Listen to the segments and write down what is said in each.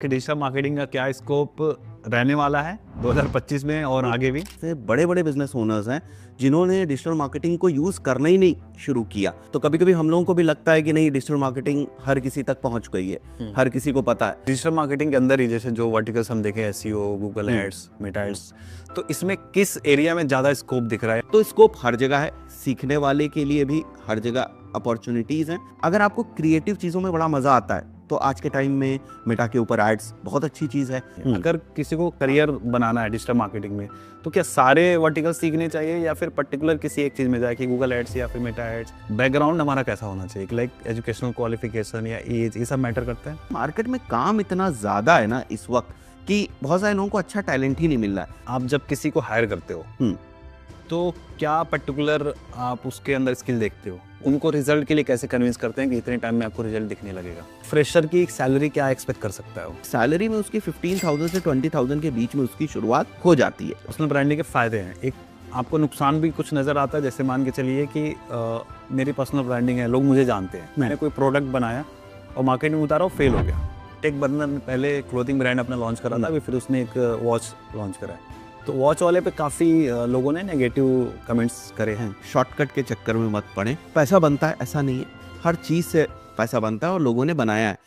कि digital marketing का क्या स्कोप रहने वाला है 2025 में और आगे भी। से बड़े बड़े बिजनेस ओनर्स हैं जिन्होंने डिजिटल मार्केटिंग को यूज करना ही नहीं शुरू किया। तो कभी कभी हम लोगों को भी लगता है कि नहीं, डिजिटल मार्केटिंग हर किसी तक पहुंच गई है, हर किसी को पता है। डिजिटल मार्केटिंग के अंदर ही जैसे जो वर्टिकल्स हम देखें, SEO, Google ads, Meta ads, तो इसमें किस एरिया में ज्यादा स्कोप दिख रहा है? तो स्कोप हर जगह है, सीखने वाले के लिए भी हर जगह अपॉर्चुनिटीज हैं। अगर आपको क्रिएटिव चीजों में बड़ा मजा आता है तो आज के टाइम में मेटा के ऊपर एड्स बहुत अच्छी चीज है। अगर किसी को करियर बनाना है डिजिटल मार्केटिंग में, तो क्या सारे वर्टिकल सीखने चाहिए या फिर पर्टिकुलर किसी एक चीज में जाए कि गूगल एड्स या फिर मेटा एड्स? बैकग्राउंड हमारा कैसा होना चाहिए, लाइक एजुकेशनल क्वालिफिकेशन या एज, ये सब मैटर करता है? मार्केट में काम इतना ज्यादा है ना इस वक्त कि बहुत सारे लोगों को अच्छा टैलेंट ही नहीं मिल रहा है। आप जब किसी को हायर करते हो तो क्या पर्टिकुलर आप उसके अंदर स्किल देखते हो? उनको रिजल्ट के लिए कैसे कन्विंस करते हैं कि इतने टाइम में आपको रिजल्ट दिखने लगेगा? फ्रेशर की सैलरी क्या एक्सपेक्ट कर सकता है वो? सैलरी में उसकी 15,000 से 20,000 के बीच में उसकी शुरुआत हो जाती है। पर्सनल ब्रांडिंग के फायदे हैं, एक आपको नुकसान भी कुछ नजर आता है? जैसे मान के चलिए कि मेरी पर्सनल ब्रांडिंग है, लोग मुझे जानते हैं, मैंने कोई प्रोडक्ट बनाया और मार्केट में उतारा और फेल हो गया। टेक बंदर ने पहले क्लोथिंग ब्रांड अपना लॉन्च करा था, अभी फिर उसने एक वॉच लॉन्च करा है, तो वॉच वाले पे काफ़ी लोगों ने नेगेटिव कमेंट्स करे हैं। शॉर्टकट के चक्कर में मत पड़े। पैसा बनता है ऐसा नहीं है, हर चीज से पैसा बनता है और लोगों ने बनाया है।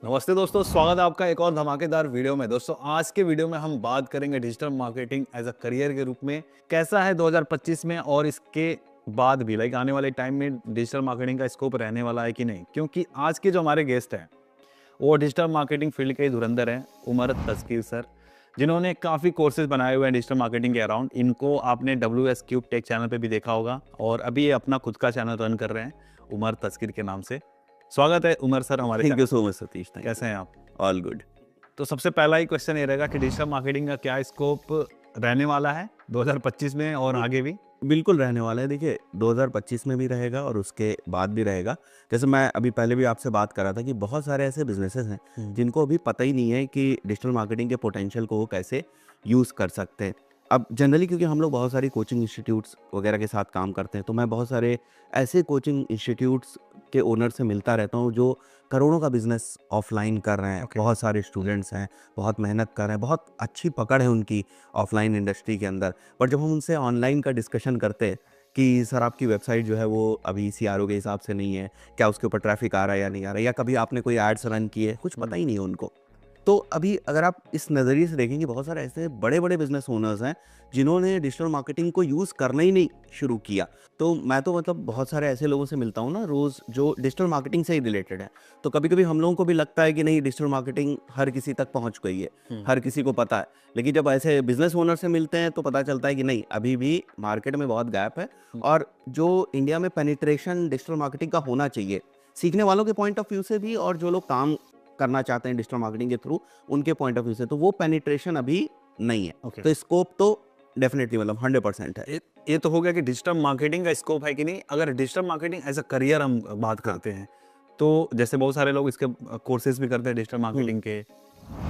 नमस्ते दोस्तों, स्वागत है आपका एक और धमाकेदार वीडियो में। दोस्तों, आज के वीडियो में हम बात करेंगे digital marketing as a career के रूप में कैसा है 2025 में, और इसके बाद भी लाइक आने वाले टाइम में डिजिटल मार्केटिंग का स्कोप रहने वाला है कि नहीं। क्योंकि आज के जो हमारे गेस्ट हैं वो डिजिटल मार्केटिंग फील्ड के धुरंधर हैं, उमर तस्कीर सर, जिन्होंने काफ़ी कोर्सेज बनाए हुए हैं डिजिटल मार्केटिंग के अराउंड। इनको आपने WS क्यूब टेक चैनल पे भी देखा होगा और अभी ये अपना खुद का चैनल रन कर रहे हैं उमर तस्कीर के नाम से। स्वागत है उमर सर हमारे। Thank you so much Satish. कैसे हैं आप? All good. तो सबसे पहला ही क्वेश्चन ये रहेगा कि डिजिटल मार्केटिंग का क्या स्कोप रहने वाला है 2025 में और आगे भी? बिल्कुल रहने वाला है। देखिए 2025 में भी रहेगा और उसके बाद भी रहेगा। जैसे मैं अभी पहले भी आपसे बात कर रहा था कि बहुत सारे ऐसे बिजनेसेस हैं जिनको अभी पता ही नहीं है कि डिजिटल मार्केटिंग के पोटेंशियल को वो कैसे यूज़ कर सकते हैं। अब जनरली क्योंकि हम लोग बहुत सारी कोचिंग इंस्टीट्यूट्स वगैरह के साथ काम करते हैं, तो मैं बहुत सारे ऐसे कोचिंग इंस्टीट्यूट्स के ओनर से मिलता रहता हूँ जो करोड़ों का बिजनेस ऑफलाइन कर रहे हैं। बहुत सारे स्टूडेंट्स हैं, बहुत मेहनत कर रहे हैं, बहुत अच्छी पकड़ है उनकी ऑफलाइन इंडस्ट्री के अंदर। बट जब हम उनसे ऑनलाइन का डिस्कशन करते हैं कि सर आपकी वेबसाइट जो है वो अभी CRO के हिसाब से नहीं है, क्या उसके ऊपर ट्रैफिक आ रहा है या नहीं आ रहा है, या कभी आपने कोई एड्स रन किए, कुछ पता ही नहीं है उनको। तो अभी अगर आप इस नज़रिए से देखेंगे, बहुत सारे ऐसे बड़े बड़े बिजनेस ओनर्स हैं जिन्होंने डिजिटल मार्केटिंग को यूज़ करना ही नहीं शुरू किया। तो मैं तो बहुत सारे ऐसे लोगों से मिलता हूँ ना रोज़ जो डिजिटल मार्केटिंग से ही रिलेटेड है। तो कभी कभी हम लोगों को भी लगता है कि नहीं, डिजिटल मार्केटिंग हर किसी तक पहुँच गई है, हर किसी को पता है। लेकिन जब ऐसे बिजनेस ओनर से मिलते हैं तो पता चलता है कि नहीं, अभी भी मार्केट में बहुत गैप है। और जो इंडिया में पेनिट्रेशन डिजिटल मार्केटिंग का होना चाहिए, सीखने वालों के पॉइंट ऑफ व्यू से भी और जो लोग काम करना चाहते हैं डिजिटल मार्केटिंग के थ्रू उनके पॉइंट ऑफ व्यू से, तो वो पेनिट्रेशन अभी नहीं है। तो स्कोप तो डेफिनेटली 100% है। ये तो हो गया कि डिजिटल मार्केटिंग का स्कोप है कि नहीं। अगर digital marketing as a career हम बात करते हैं तो जैसे बहुत सारे लोग इसके कोर्सेज भी करते हैं डिजिटल मार्केटिंग के,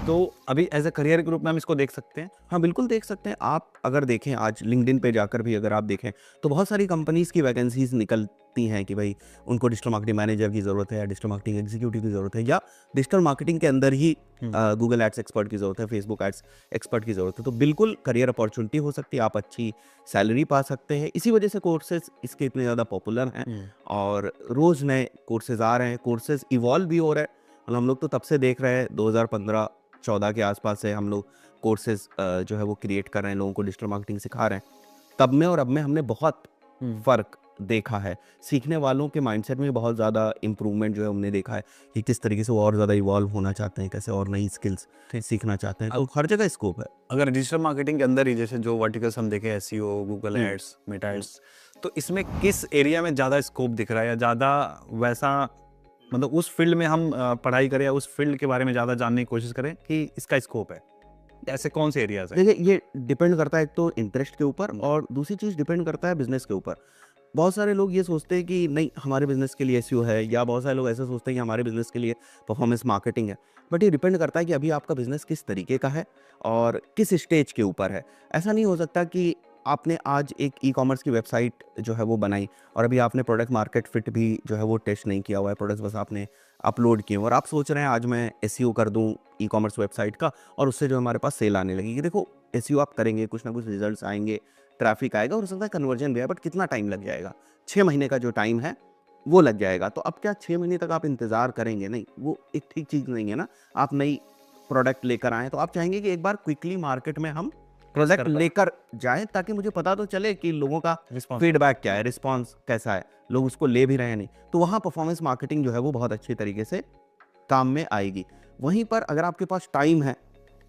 तो अभी एज अ करियर के रूप में हम इसको देख सकते हैं? हाँ बिल्कुल देख सकते हैं। आप अगर देखें आज लिंक्डइन पे जाकर भी अगर आप देखें तो बहुत सारी कंपनीज की वैकेंसीज निकलती हैं कि भाई उनको डिजिटल मार्केटिंग मैनेजर की ज़रूरत है, या डिजिटल मार्केटिंग एग्जीक्यूटिव की ज़रूरत है, या डिजिटल मार्केटिंग के अंदर ही गूगल एड्स एक्सपर्ट की ज़रूरत है, फेसबुक एड्स एक्सपर्ट की ज़रूरत है। तो बिल्कुल करियर अपॉर्चुनिटी हो सकती है, आप अच्छी सैलरी पा सकते हैं। इसी वजह से कोर्सेज इसके इतने ज़्यादा पॉपुलर हैं और रोज़ नए कोर्सेज आ रहे हैं, कोर्सेज इवॉल्व भी हो रहे हैं। मतलब हम लोग तो तब से देख रहे हैं 2015-14 के आसपास से हम लोग कोर्सेज जो है वो क्रिएट कर रहे हैं, लोगों को डिजिटल मार्केटिंग सिखा रहे हैं। तब में और अब में हमने बहुत फ़र्क देखा है। सीखने वालों के माइंडसेट में बहुत ज़्यादा इम्प्रूवमेंट जो है हमने देखा है कि किस तरीके से वो और ज़्यादा इवॉल्व होना चाहते हैं, कैसे और नई स्किल्स सीखना चाहते हैं। तो हर जगह स्कोप है। अगर डिजिटल मार्केटिंग के अंदर ही जैसे जो वर्टिकल्स हम देखें, SEO, Google ads, Meta ads, तो इसमें किस एरिया में ज़्यादा स्कोप दिख रहा है, या ज़्यादा वैसा मतलब उस फील्ड में हम पढ़ाई करें या उस फील्ड के बारे में ज़्यादा जानने की कोशिश करें कि इसका स्कोप है? ऐसे कौन से एरियाज हैं? देखिए ये डिपेंड करता है एक तो इंटरेस्ट के ऊपर, और दूसरी चीज़ डिपेंड करता है बिजनेस के ऊपर। बहुत सारे लोग ये सोचते हैं कि नहीं, हमारे बिजनेस के लिए एसईओ है, या बहुत सारे लोग ऐसे सोचते हैं कि हमारे बिजनेस के लिए परफॉर्मेंस मार्केटिंग है। बट ये डिपेंड करता है कि अभी आपका बिजनेस किस तरीके का है और किस स्टेज के ऊपर है। ऐसा नहीं हो सकता कि आपने आज एक ई-कॉमर्स की वेबसाइट जो है वो बनाई और अभी आपने प्रोडक्ट मार्केट फिट भी जो है वो टेस्ट नहीं किया हुआ है, प्रोडक्ट्स बस आपने अपलोड किए और आप सोच रहे हैं आज मैं एसईओ कर दूं ई कॉमर्स वेबसाइट का और उससे जो हमारे पास सेल आने लगेगी। देखो एसईओ आप करेंगे, कुछ ना कुछ रिजल्ट्स आएंगे, ट्रैफिक आएगा और हो सकता है कन्वर्जन भी आए, बट कितना टाइम लग जाएगा? 6 महीने का जो टाइम है वो लग जाएगा। तो अब क्या 6 महीने तक आप इंतज़ार करेंगे? नहीं, वो एक ठीक चीज़ नहीं है ना। आप नई प्रोडक्ट लेकर आएँ तो आप चाहेंगे कि एक बार क्विकली मार्केट में हम प्रोडक्ट लेकर जाएँ ताकि मुझे पता तो चले कि लोगों का फीडबैक क्या है, रिस्पॉन्स कैसा है, लोग उसको ले भी रहे हैं नहीं। तो वहाँ परफॉर्मेंस मार्केटिंग जो है वो बहुत अच्छी तरीके से काम में आएगी। वहीं पर अगर आपके पास टाइम है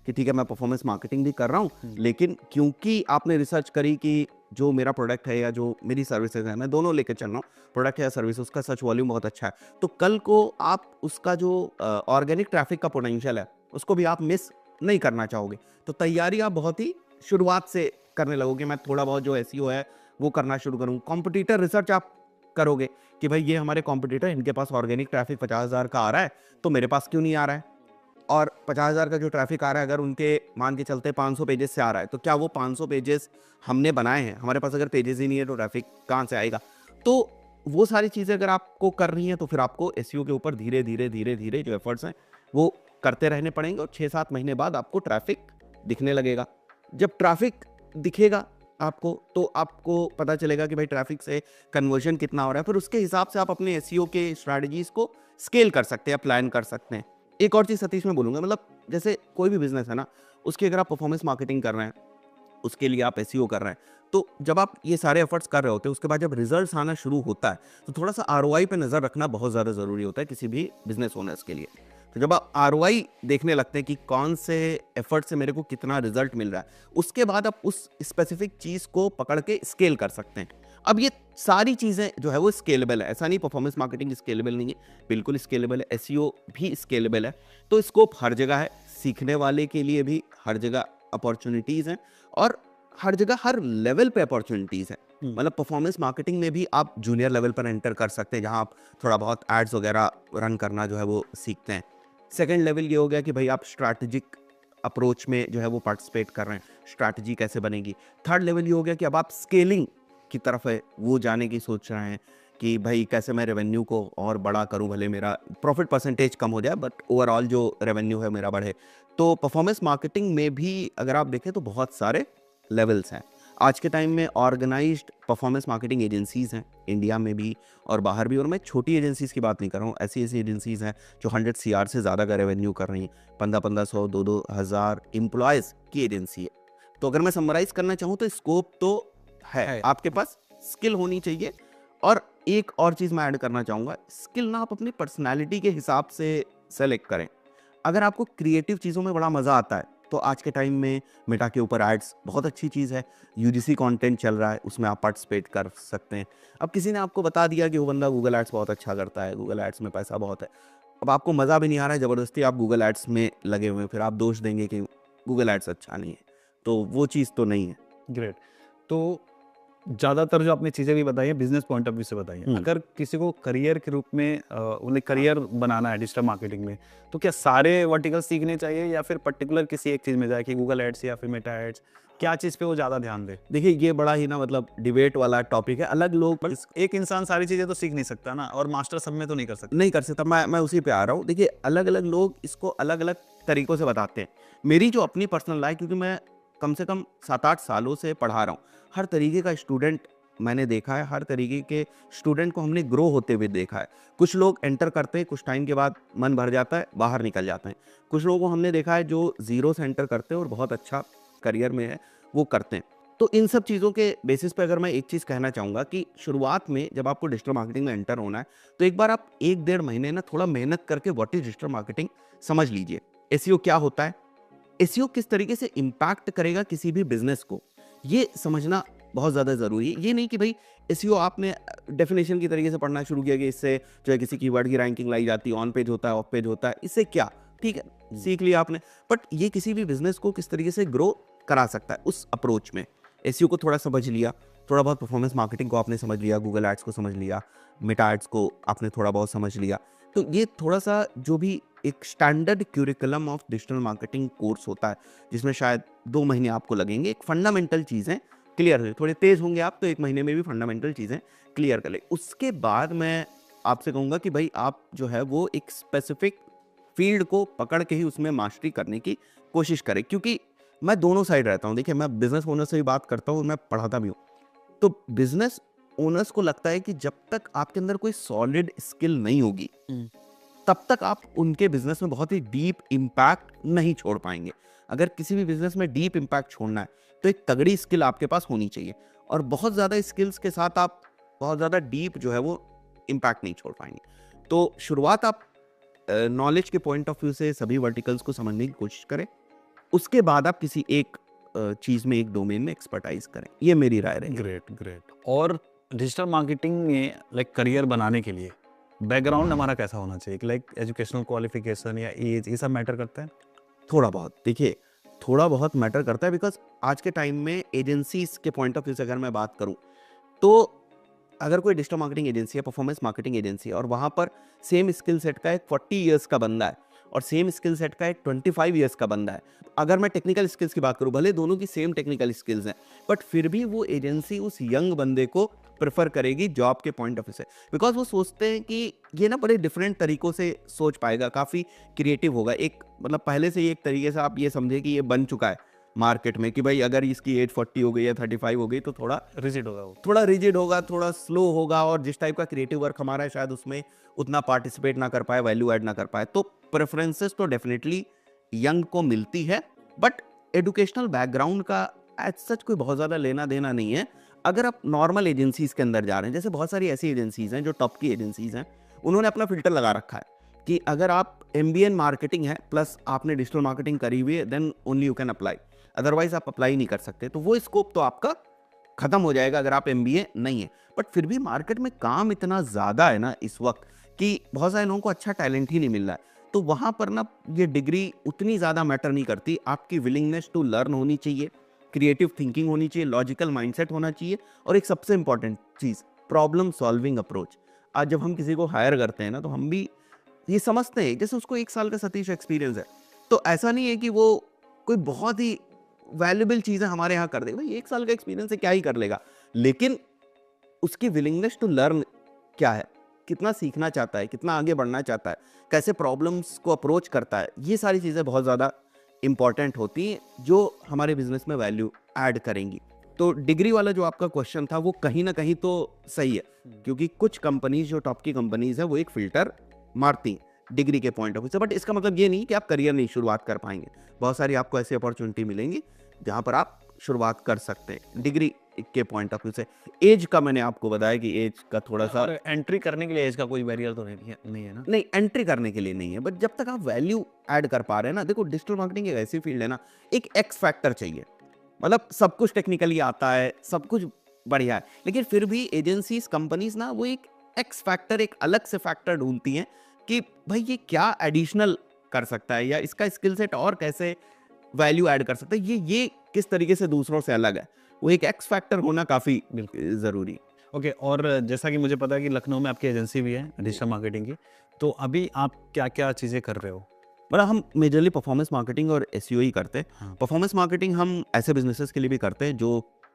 कि ठीक है मैं परफॉर्मेंस मार्केटिंग भी कर रहा हूँ, लेकिन क्योंकि आपने रिसर्च करी कि जो मेरा प्रोडक्ट है या जो मेरी सर्विसेज है, मैं दोनों लेके चल रहा हूँ, प्रोडक्ट है या सर्विस, उसका सर्च वॉल्यूम बहुत अच्छा है, तो कल को आप उसका जो ऑर्गेनिक ट्रैफिक का पोटेंशियल है उसको भी आप मिस नहीं करना चाहोगे। तो तैयारी आप बहुत ही शुरुआत से करने लगोगे। मैं थोड़ा बहुत जो एसईओ है वो करना शुरू करूँ। कॉम्पिटिटर रिसर्च आप करोगे कि भाई ये हमारे कॉम्पिटिटर, इनके पास ऑर्गेनिक ट्रैफिक 50,000 का आ रहा है तो मेरे पास क्यों नहीं आ रहा है? और 50,000 का जो ट्रैफिक आ रहा है अगर उनके मान के चलते 500 पेजेस से आ रहा है तो क्या वो 500 पेजेस हमने बनाए हैं? हमारे पास अगर पेजेस ही नहीं है तो ट्रैफिक कहाँ से आएगा? तो वो सारी चीज़ें अगर आपको कर रही हैं तो फिर आपको एसईओ के ऊपर धीरे धीरे धीरे धीरे जो एफर्ट्स हैं वो करते रहने पड़ेंगे और 6-7 महीने बाद आपको ट्रैफिक दिखने लगेगा। जब ट्रैफिक दिखेगा आपको तो आपको पता चलेगा कि भाई ट्रैफिक से कन्वर्जन कितना हो रहा है। फिर उसके हिसाब से आप अपने एसईओ के स्ट्रैटेजीज को स्केल कर सकते हैं, प्लान कर सकते हैं। एक और चीज़ सतीश मैं बोलूँगा, मतलब जैसे कोई भी बिजनेस है ना, उसकी अगर आप परफॉर्मेंस मार्केटिंग कर रहे हैं, उसके लिए आप एसईओ कर रहे हैं, तो जब आप ये सारे एफर्ट्स कर रहे होते हैं उसके बाद जब रिजल्ट्स आना शुरू होता है तो थोड़ा सा आरओआई पे नज़र रखना बहुत ज़्यादा ज़रूरी होता है किसी भी बिजनेस ओनर्स के लिए। तो जब आप आरओआई देखने लगते हैं कि कौन से एफर्ट से मेरे को कितना रिजल्ट मिल रहा है, उसके बाद आप उस स्पेसिफिक चीज़ को पकड़ के स्केल कर सकते हैं। अब ये सारी चीज़ें जो है वो स्केलेबल है, ऐसा नहीं परफॉर्मेंस मार्केटिंग स्केलेबल नहीं है, बिल्कुल स्केलेबल है, एसईओ भी स्केलेबल है। तो स्कोप हर जगह है, सीखने वाले के लिए भी हर जगह अपॉर्चुनिटीज़ हैं और हर जगह हर लेवल पे अपॉर्चुनिटीज़ हैं। मतलब परफॉर्मेंस मार्केटिंग में भी आप जूनियर लेवल पर एंटर कर सकते हैं जहाँ आप थोड़ा बहुत एड्स वगैरह रन करना जो है वो सीखते हैं। सेकेंड लेवल ये हो गया कि भाई आप स्ट्रैटेजिक अप्रोच में जो है वो पार्टिसिपेट कर रहे हैं, स्ट्रैटेजी कैसे बनेगी। थर्ड लेवल ये हो गया कि अब आप स्केलिंग की तरफ है वो जाने की सोच रहे हैं कि भाई कैसे मैं रेवेन्यू को और बड़ा करूं, भले मेरा प्रॉफिट परसेंटेज कम हो जाए बट ओवरऑल जो रेवेन्यू है मेरा बढ़े। तो परफॉर्मेंस मार्केटिंग में भी अगर आप देखें तो बहुत सारे लेवल्स हैं। आज के टाइम में ऑर्गेनाइज्ड परफॉर्मेंस मार्केटिंग एजेंसीज हैं इंडिया में भी और बाहर भी, और मैं छोटी एजेंसीज की बात नहीं कर रहा हूँ, ऐसी ऐसी एजेंसीज हैं जो 100 CR से ज़्यादा का रेवेन्यू कर रही हैं, 1500 2-2 हज़ार एम्प्लॉयज़ की एजेंसी है। तो अगर मैं समराइज करना चाहूँ तो स्कोप तो है, आपके पास स्किल होनी चाहिए। और एक और चीज़ मैं ऐड करना चाहूँगा, स्किल ना आप अपनी पर्सनैलिटी के हिसाब से सेलेक्ट करें। अगर आपको क्रिएटिव चीज़ों में बड़ा मज़ा आता है तो आज के टाइम में मेटा के ऊपर एड्स बहुत अच्छी चीज़ है, यूजीसी कंटेंट चल रहा है, उसमें आप पार्टिसिपेट कर सकते हैं। अब किसी ने आपको बता दिया कि वो बंदा गूगल एड्स बहुत अच्छा करता है, गूगल एड्स में पैसा बहुत है, अब आपको मज़ा भी नहीं आ रहा है, ज़बरदस्ती आप गूगल एड्स में लगे हुए हैं, फिर आप दोष देंगे कि गूगल एड्स अच्छा नहीं है, तो वो चीज़ तो नहीं है। ग्रेट। तो ज़्यादातर जो आपने चीज़ें भी बताई हैं बिजनेस पॉइंट ऑफ व्यू से बताई हैं। अगर किसी को करियर के रूप में उन्हें करियर बनाना है डिजिटल मार्केटिंग में, तो क्या सारे वर्टिकल सीखने चाहिए या फिर पर्टिकुलर किसी एक चीज़ में जाए कि गूगल एड्स या फिर मेटा एड्स, क्या चीज़ पे वो ज़्यादा ध्यान दे? देखिए ये बड़ा ही ना मतलब डिबेट वाला टॉपिक है, अलग लोग एक इंसान सारी चीज़ें तो सीख नहीं सकता ना, और मास्टर सब में तो नहीं कर सकता। नहीं कर सकता। मैं उसी पे आ रहा हूँ। देखिए अलग अलग लोग इसको अलग अलग तरीक़ों से बताते हैं। मेरी जो अपनी पर्सनल लाइफ, क्योंकि मैं कम से कम 7-8 सालों से पढ़ा रहा हूँ, हर तरीके का स्टूडेंट मैंने देखा है, हर तरीके के स्टूडेंट को हमने ग्रो होते हुए देखा है। कुछ लोग एंटर करते हैं, कुछ टाइम के बाद मन भर जाता है, बाहर निकल जाते हैं। कुछ लोगों को हमने देखा है जो ज़ीरो से एंटर करते हैं और बहुत अच्छा करियर में है, वो करते हैं। तो इन सब चीज़ों के बेसिस पे अगर मैं एक चीज़ कहना चाहूँगा कि शुरुआत में जब आपको डिजिटल मार्केटिंग में एंटर होना है, तो एक बार आप 1-1.5 महीने ना थोड़ा मेहनत करके व्हाट इज़ डिजिटल मार्केटिंग समझ लीजिए। एसईओ क्या होता है? एसईओ किस तरीके से इम्पैक्ट करेगा किसी भी बिजनेस को, ये समझना बहुत ज़्यादा ज़रूरी है। ये नहीं कि भाई एसईओ आपने डेफिनेशन की तरीके से पढ़ना शुरू किया कि इससे जो है किसी कीवर्ड की रैंकिंग लाई जाती है, ऑन पेज होता है, ऑफ पेज होता है, इससे क्या? ठीक है, सीख लिया आपने, बट ये किसी भी बिजनेस को किस तरीके से ग्रो करा सकता है उस अप्रोच में। एसईओ को थोड़ा समझ लिया, थोड़ा बहुत परफॉर्मेंस मार्केटिंग को आपने समझ लिया, गूगल एड्स को समझ लिया, मेटा एड्स को आपने थोड़ा बहुत समझ लिया, तो ये थोड़ा सा जो भी एक standard curriculum of digital marketing course होता है, जिसमें शायद 2 महीने आपको लगेंगे, एक फंडामेंटल चीज़ें क्लियर हो, थोड़े तेज़ होंगे आप तो 1 महीने में भी फंडामेंटल चीज़ें क्लियर कर ले। उसके बाद मैं आपसे कहूँगा कि भाई आप जो है वो एक स्पेसिफिक फील्ड को पकड़ के ही उसमें मास्टरी करने की कोशिश करें, क्योंकि मैं दोनों साइड रहता हूँ। देखिए, मैं बिजनेस ओनर से भी बात करता हूँ, मैं पढ़ाता भी हूँ। तो बिजनेस ओनर्स को लगता है कि जब तक आपके अंदर कोई सॉलिड स्किल नहीं होगी तब तक आप उनके बिजनेस में बहुत ही डीप इम्पैक्ट नहीं छोड़ पाएंगे। अगर किसी भी बिजनेस में डीप इम्पैक्ट छोड़ना है तो एक तगड़ी स्किल आपके पास होनी चाहिए, और बहुत ज़्यादा स्किल्स के साथ आप बहुत ज़्यादा डीप जो है वो इम्पैक्ट नहीं छोड़ पाएंगे। तो शुरुआत आप नॉलेज के पॉइंट ऑफ व्यू से सभी वर्टिकल्स को समझने की कोशिश करें, उसके बाद आप किसी एक चीज़ में, एक डोमेन में एक्सपर्टाइज करें। ये मेरी राय रहेगी। Great great. और डिजिटल मार्केटिंग में लाइक करियर बनाने के लिए बैकग्राउंड हमारा कैसा होना चाहिए? लाइक एजुकेशनल क्वालिफिकेशन या एज, ये सब मैटर करता है? थोड़ा बहुत, देखिए, थोड़ा बहुत मैटर करता है, बिकॉज आज के टाइम में एजेंसीज के पॉइंट ऑफ व्यू से अगर मैं बात करूं तो अगर कोई डिजिटल मार्केटिंग एजेंसी है, परफॉर्मेंस मार्केटिंग एजेंसी है, और वहां पर सेम स्किल सेट का एक 40 इयर्स का बंदा है और सेम स्किल सेट का एक 25 इयर्स का बंदा है, अगर मैं टेक्निकल स्किल्स की बात करूं, भले दोनों की सेम टेक्निकल स्किल्स हैं, बट फिर भी वो एजेंसी उस यंग बंदे को प्रेफर करेगी जॉब के पॉइंट ऑफ व्यू से, बिकॉज वो सोचते हैं कि ये ना बड़े डिफरेंट तरीकों से सोच पाएगा, काफ़ी क्रिएटिव होगा। एक मतलब पहले से ही एक तरीके से आप ये समझे कि ये बन चुका है मार्केट में कि भाई अगर इसकी एज 40 हो गई या 35 हो गई तो थोड़ा रिजिड होगा वो। थोड़ा रिजिड होगा, थोड़ा स्लो होगा, और जिस टाइप का क्रिएटिव वर्क हमारा है शायद उसमें उतना पार्टिसिपेट ना कर पाए, वैल्यू ऐड ना कर पाए। तो प्रेफरेंसेस तो डेफिनेटली यंग को मिलती है, बट एजुकेशनल बैकग्राउंड का एज सच कोई बहुत ज़्यादा लेना देना नहीं है। अगर आप नॉर्मल एजेंसीज के अंदर जा रहे हैं, जैसे बहुत सारी ऐसी एजेंसीज हैं जो टॉप की एजेंसीज हैं, उन्होंने अपना फिल्टर लगा रखा है कि अगर आप MBA इन मार्केटिंग है प्लस आपने डिजिटल मार्केटिंग करी हुई है, then only you can apply, otherwise आप अप्लाई नहीं कर सकते। तो वो स्कोप तो आपका खत्म हो जाएगा अगर आप MBA नहीं है। बट फिर भी मार्केट में काम इतना ज़्यादा है ना इस वक्त कि बहुत सारे लोगों को अच्छा टैलेंट ही नहीं मिल रहा है, तो वहाँ पर ना ये डिग्री उतनी ज़्यादा मैटर नहीं करती। आपकी विलिंगनेस टू लर्न होनी चाहिए, क्रिएटिव थिंकिंग होनी चाहिए, लॉजिकल माइंडसेट होना चाहिए, और एक सबसे इंपॉर्टेंट चीज़, प्रॉब्लम सॉल्विंग अप्रोच। आज जब हम किसी को हायर करते हैं ना, तो हम भी ये समझते हैं जैसे उसको 1 साल का सतीश एक्सपीरियंस है, तो ऐसा नहीं है कि वो कोई बहुत ही वैल्यूबल चीज़ें हमारे यहाँ कर देगा। भाई 1 साल का एक्सपीरियंस है, क्या ही कर लेगा, लेकिन उसकी विलिंगनेस टू लर्न क्या है, कितना सीखना चाहता है, कितना आगे बढ़ना चाहता है, कैसे प्रॉब्लम्स को अप्रोच करता है, ये सारी चीज़ें बहुत ज़्यादा इंपॉर्टेंट होती हैं जो हमारे बिजनेस में वैल्यू ऐड करेंगी। तो डिग्री वाला जो आपका क्वेश्चन था वो कहीं ना कहीं तो सही है, क्योंकि कुछ कंपनीज जो टॉप की कंपनीज है वो एक फिल्टर मारती हैं डिग्री के पॉइंट ऑफ व्यू से, बट इसका मतलब ये नहीं कि आप करियर नहीं शुरुआत कर पाएंगे। बहुत सारी आपको ऐसी अपॉर्चुनिटी मिलेंगी जहाँ पर आप शुरुआत कर सकते हैं डिग्री के पॉइंट ऑफ व्यू से। एज का मैंने आपको बताया कि एज का थोड़ा सा एंट्री करने के लिए एज का कोई बैरियर तो नहीं है ना? नहीं, एंट्री करने के लिए नहीं है, बट जब तक आप वैल्यू ऐड कर पा रहे हैं ना, देखो डिजिटल मार्केटिंग एक ऐसी फील्ड है ना, एक एक्स फैक्टर चाहिए। मतलब सब कुछ टेक्निकली आता है, सब कुछ बढ़िया है, लेकिन फिर भी एजेंसीज, कंपनीज ना वो एक एक्स फैक्टर, एक अलग से फैक्टर ढूंढती हैं कि भाई ये क्या एडिशनल कर सकता है, या इसका स्किल सेट और कैसे वैल्यू ऐड कर सकता है, ये किस तरीके से दूसरों से अलग है। वो एक एक्स फैक्टर होना काफ़ी ज़रूरी। ओके। और जैसा कि मुझे पता है कि लखनऊ में आपकी एजेंसी भी है डिजिटल मार्केटिंग की, तो अभी आप क्या क्या चीज़ें कर रहे हो? मतलब हम मेजरली परफॉर्मेंस मार्केटिंग और SEO ही करते हैं। हाँ। परफॉर्मेंस मार्केटिंग हम ऐसे बिजनेसेस के लिए भी करते हैं जो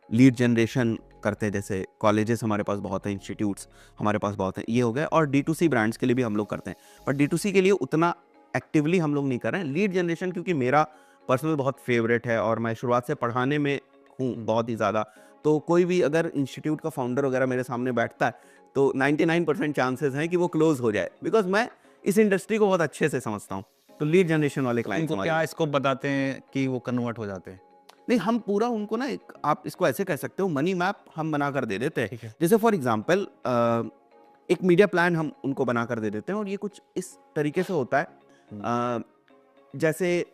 लीड जनरेशन करते हैं, जैसे कॉलेजेस हमारे पास बहुत हैं, इंस्टीट्यूट्स हमारे पास बहुत हैं, ये हो गए। और D2C ब्रांड्स के लिए भी हम लोग करते हैं, बट D2C के लिए उतना एक्टिवली हम लोग नहीं कर रहे हैं। लीड जनरेशन क्योंकि मेरा पर्सनल बहुत फेवरेट है और मैं शुरुआत से पढ़ाने में हूँ बहुत ही ज़्यादा, तो कोई भी अगर इंस्टीट्यूट का फाउंडर वगैरह मेरे सामने बैठता है तो 99% चांसेस हैं कि वो क्लोज हो जाए, बिकॉज मैं इस इंडस्ट्री को बहुत अच्छे से समझता हूँ। तो लीड जनरेशन वाले क्लाइंट्स उनको क्या स्कोप बताते हैं कि वो कन्वर्ट हो जाते हैं? नहीं, हम पूरा उनको ना एक, आप इसको ऐसे कह सकते हो, मनी मैप हम बना कर दे देते ठीक हैं। है। जैसे फॉर एग्जांपल एक मीडिया प्लान हम उनको बना कर दे देते हैं, और ये कुछ इस तरीके से होता है जैसे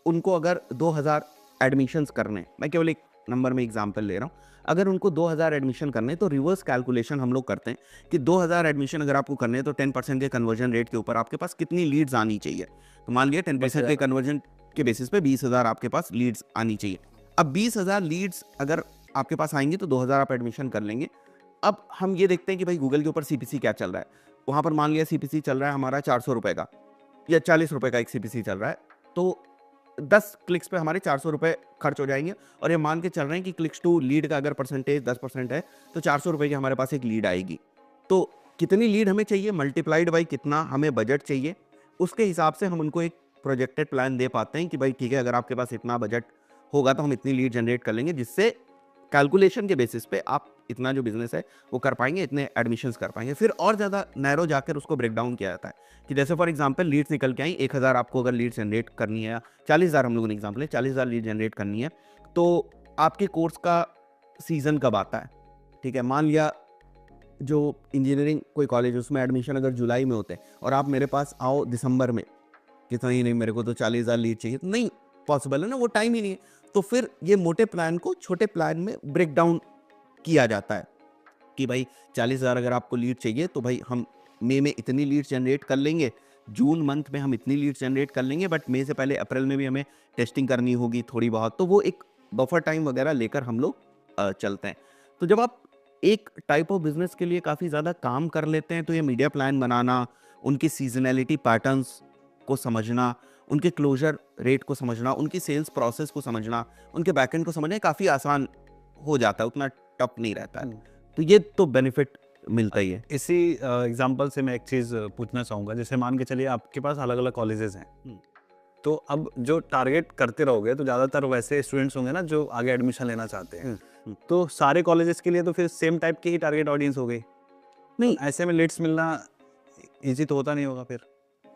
उनको अगर 2000 एडमिशन्स करने, मैं केवल एक नंबर में एग्जांपल ले रहा हूँ, अगर उनको 2000 एडमिशन करने तो रिवर्स कैलकुलेशन हम लोग करते हैं कि 2000 एडमिशन अगर आपको करने हैं तो 10% के कन्वर्जन रेट के ऊपर आपके पास कितनी लीड्स आनी चाहिए। तो मान लिया 10% के कन्वर्जन के बेसिस पे 20,000 आपके पास लीड्स आनी चाहिए। अब 20,000 लीड्स अगर आपके पास आएंगे तो 2000 आप एडमिशन कर लेंगे। अब हम ये देखते हैं कि भाई गूगल के ऊपर CPC क्या चल रहा है, वहाँ पर मान लिया CPC चल रहा है हमारा 400 रुपये का या 40 रुपये का एक CPC चल रहा है, तो 10 क्लिक्स पे हमारे 400 रुपये खर्च हो जाएंगे। और ये मान के चल रहे हैं कि क्लिक्स टू लीड का अगर परसेंटेज 10% है तो 400 रुपये की हमारे पास एक लीड आएगी। तो कितनी लीड हमें चाहिए मल्टीप्लाइड बाई कितना हमें बजट चाहिए, उसके हिसाब से हम उनको एक प्रोजेक्टेड प्लान दे पाते हैं कि भाई ठीक है, अगर आपके पास इतना बजट होगा तो हम इतनी लीड जनरेट कर लेंगे, जिससे कैलकुलेशन के बेसिस पे आप इतना जो बिजनेस है वो कर पाएंगे, इतने एडमिशंस कर पाएंगे। फिर और ज़्यादा नैरो जाकर उसको ब्रेक डाउन किया जाता है कि जैसे फॉर एग्जांपल लीड्स निकल के आई 1000 आपको अगर लीड जनरेट करनी है, 40,000 हम लोगों ने एग्जाम्पल है, 40,000 लीड जनरेट करनी है, तो आपके कोर्स का सीज़न कब आता है? ठीक है, मान लिया जो इंजीनियरिंग कोई कॉलेज है उसमें एडमिशन अगर जुलाई में होते हैं और आप मेरे पास आओ दिसंबर में कि नहीं मेरे को तो 40,000 लीड चाहिए, तो नहीं पॉसिबल है ना, वो टाइम ही नहीं है। तो फिर ये मोटे प्लान को छोटे प्लान में ब्रेक डाउन किया जाता है कि भाई 40,000 अगर आपको लीड चाहिए तो भाई हम मई में इतनी लीड जनरेट कर लेंगे, जून मंथ में हम इतनी लीड जनरेट कर लेंगे, बट मई से पहले अप्रैल में भी हमें टेस्टिंग करनी होगी थोड़ी बहुत, तो वो एक बफर टाइम वगैरह लेकर हम लोग चलते हैं। तो जब आप एक टाइप ऑफ बिजनेस के लिए काफ़ी ज़्यादा काम कर लेते हैं तो ये मीडिया प्लान बनाना, उनकी सीजनैलिटी पैटर्न्स को समझना, उनके क्लोजर रेट को समझना, उनकी सेल्स प्रोसेस को समझना, उनके बैकएंड को समझना काफ़ी आसान हो जाता है, उतना टफ नहीं रहता है। तो ये तो बेनिफिट मिलता ही है। इसी एग्जांपल से मैं एक चीज़ पूछना चाहूँगा, जैसे मान के चलिए आपके पास अलग अलग कॉलेजेस हैं, तो अब जो टारगेट करते रहोगे तो ज़्यादातर वैसे स्टूडेंट्स होंगे ना जो आगे एडमिशन लेना चाहते हैं, तो सारे कॉलेजेस के लिए तो फिर सेम टाइप की ही टारगेट ऑडियंस हो गई। नहीं, ऐसे में लीड्स मिलना ईजी तो होता नहीं होगा फिर।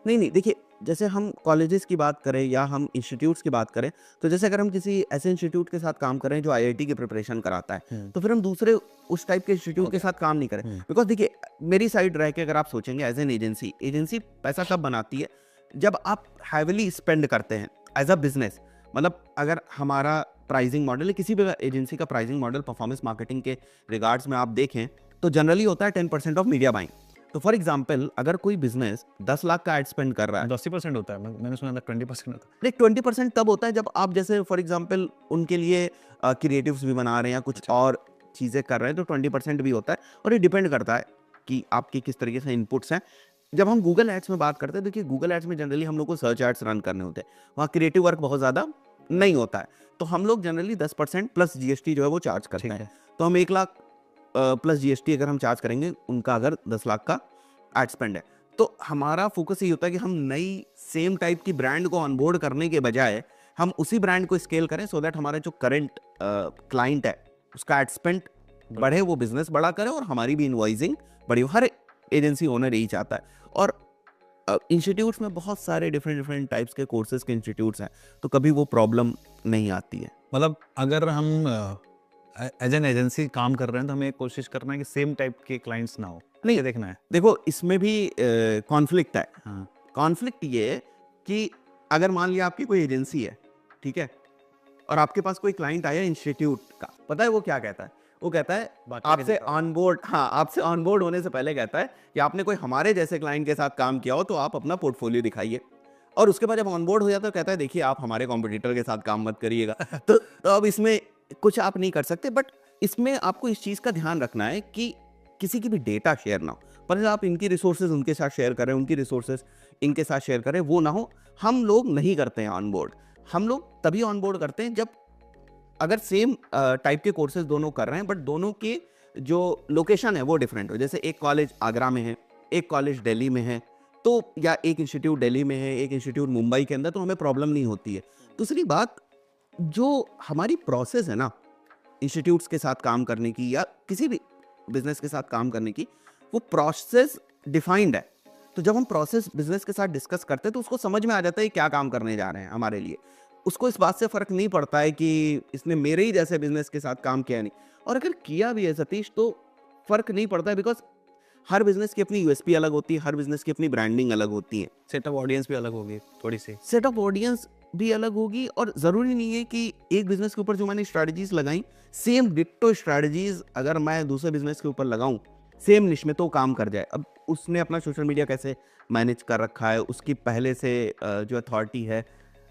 नहीं देखिए, जैसे हम कॉलेजेस की बात करें या हम इंस्टीट्यूट्स की बात करें, तो जैसे अगर हम किसी ऐसे इंस्टीट्यूट के साथ काम कर रहे हैं जो आईआईटी की प्रिपरेशन कराता है, तो फिर हम दूसरे उस टाइप के इंस्टीट्यूट के साथ काम नहीं करें। बिकॉज देखिए, मेरी साइड रह के अगर आप सोचेंगे एज एन एजेंसी पैसा कब बनाती है? जब आप हैविली स्पेंड करते हैं एज अ बिजनेस। मतलब अगर हमारा प्राइसिंग मॉडल है, किसी भी एजेंसी का प्राइसिंग मॉडल परफॉर्मेंस मार्केटिंग के रिगार्ड्स में आप देखें तो जनरली होता है 10% ऑफ मीडिया बाइंग। तो फॉर एग्जाम्पल अगर कोई बिजनेस 10 लाख का एड स्पेंड कर रहा है, 80% होता है, मैंने सुना था 20% होता है। देख 20% तब होता है जब आप जैसे फॉर एग्जाम्पल उनके लिए क्रिएटिव्स भी बना रहे हैं या कुछ और चीज़ें कर रहे हैं, तो 20% भी होता है। और ये डिपेंड करता है कि आपके किस तरीके से इनपुट्स हैं। जब हम गूगल एड्स में बात करते हैं, देखिए गूगल एड्स में जनरली हम लोग को सर्च एड्स रन करने होते हैं, वहाँ क्रिएटिव वर्क बहुत ज़्यादा नहीं होता है, तो हम लोग जनरली 10% प्लस जीएसटी जो है वो चार्ज करते हैं। तो हम 1 लाख प्लस जीएसटी अगर हम चार्ज करेंगे उनका, अगर 10 लाख का एड स्पेंड है, तो हमारा फोकस ये होता है कि हम नई सेम टाइप की ब्रांड को ऑनबोर्ड करने के बजाय हम उसी ब्रांड को स्केल करें, सो दैट हमारा जो करंट क्लाइंट है उसका एड स्पेंड बढ़े, वो बिजनेस बड़ा करे और हमारी भी इनवॉइसिंग बड़ी हो। हर एजेंसी ओनर यही चाहता है। और इंस्टीट्यूट्स में बहुत सारे डिफरेंट टाइप्स के कोर्सेज के इंस्टीट्यूट्स हैं, तो कभी वो प्रॉब्लम नहीं आती है। मतलब अगर हम एज एन एजेंसी काम कर रहे हैं तो हमें कोशिश करना है कि सेम टाइप के क्लाइंट्स ना हो, नहीं देखना है। देखो इसमें भी कॉन्फ्लिक्ट है। कॉन्फ्लिक्ट ये है कि अगर मान लिया आपकी कोई एजेंसी है, ठीक है, और आपके पास कोई क्लाइंट आया इंस्टीट्यूट का, पता है वो क्या कहता है? वो कहता है आपसे ऑनबोर्ड, आपसे ऑनबोर्ड होने से पहले कहता है कि आपने कोई हमारे जैसे क्लाइंट के साथ काम किया हो तो आप अपना पोर्टफोलियो दिखाइए। और उसके बाद जब ऑनबोर्ड हो जाता है तो कहता है देखिए आप हमारे कॉम्पिटिटर के साथ काम मत करिएगा। तो अब इसमें कुछ आप नहीं कर सकते, बट इसमें आपको इस चीज़ का ध्यान रखना है कि किसी की भी डेटा शेयर ना हो। पर आप इनकी रिसोर्सेज उनके साथ शेयर करें, उनकी रिसोर्सेज इनके साथ शेयर करें, वो ना हो। हम लोग नहीं करते हैं ऑनबोर्ड। हम लोग तभी ऑनबोर्ड करते हैं जब अगर सेम टाइप के कोर्सेज दोनों कर रहे हैं, बट दोनों के जो लोकेशन है वो डिफरेंट हो। जैसे एक कॉलेज आगरा में है, एक कॉलेज दिल्ली में है, तो या एक इंस्टीट्यूट दिल्ली में है, एक इंस्टीट्यूट मुंबई के अंदर, तो हमें प्रॉब्लम नहीं होती है। दूसरी बात, जो हमारी प्रोसेस है ना इंस्टीट्यूट्स के साथ काम करने की या किसी भी बिजनेस के साथ काम करने की, वो प्रोसेस डिफाइंड है। तो जब हम प्रोसेस बिजनेस के साथ डिस्कस करते हैं तो उसको समझ में आ जाता है क्या काम करने जा रहे हैं हमारे लिए। उसको इस बात से फर्क नहीं पड़ता है कि इसने मेरे ही जैसे बिजनेस के साथ काम किया नहीं, और अगर किया भी है सतीश तो फर्क नहीं पड़ता है, बिकॉज हर बिजनेस की अपनी यूएसपी अलग होती है, हर बिजनेस की अपनी ब्रांडिंग अलग होती है, सेट ऑफ ऑडियंस भी अलग होगी, थोड़ी सी सेट ऑफ ऑडियंस भी अलग होगी। और ज़रूरी नहीं है कि एक बिजनेस के ऊपर जो मैंने स्ट्रैटेजीज लगाई, सेम डिट्टो स्ट्रैटेजीज अगर मैं दूसरे बिजनेस के ऊपर लगाऊं सेम निश में तो काम कर जाए। अब उसने अपना सोशल मीडिया कैसे मैनेज कर रखा है, उसकी पहले से जो अथॉरिटी है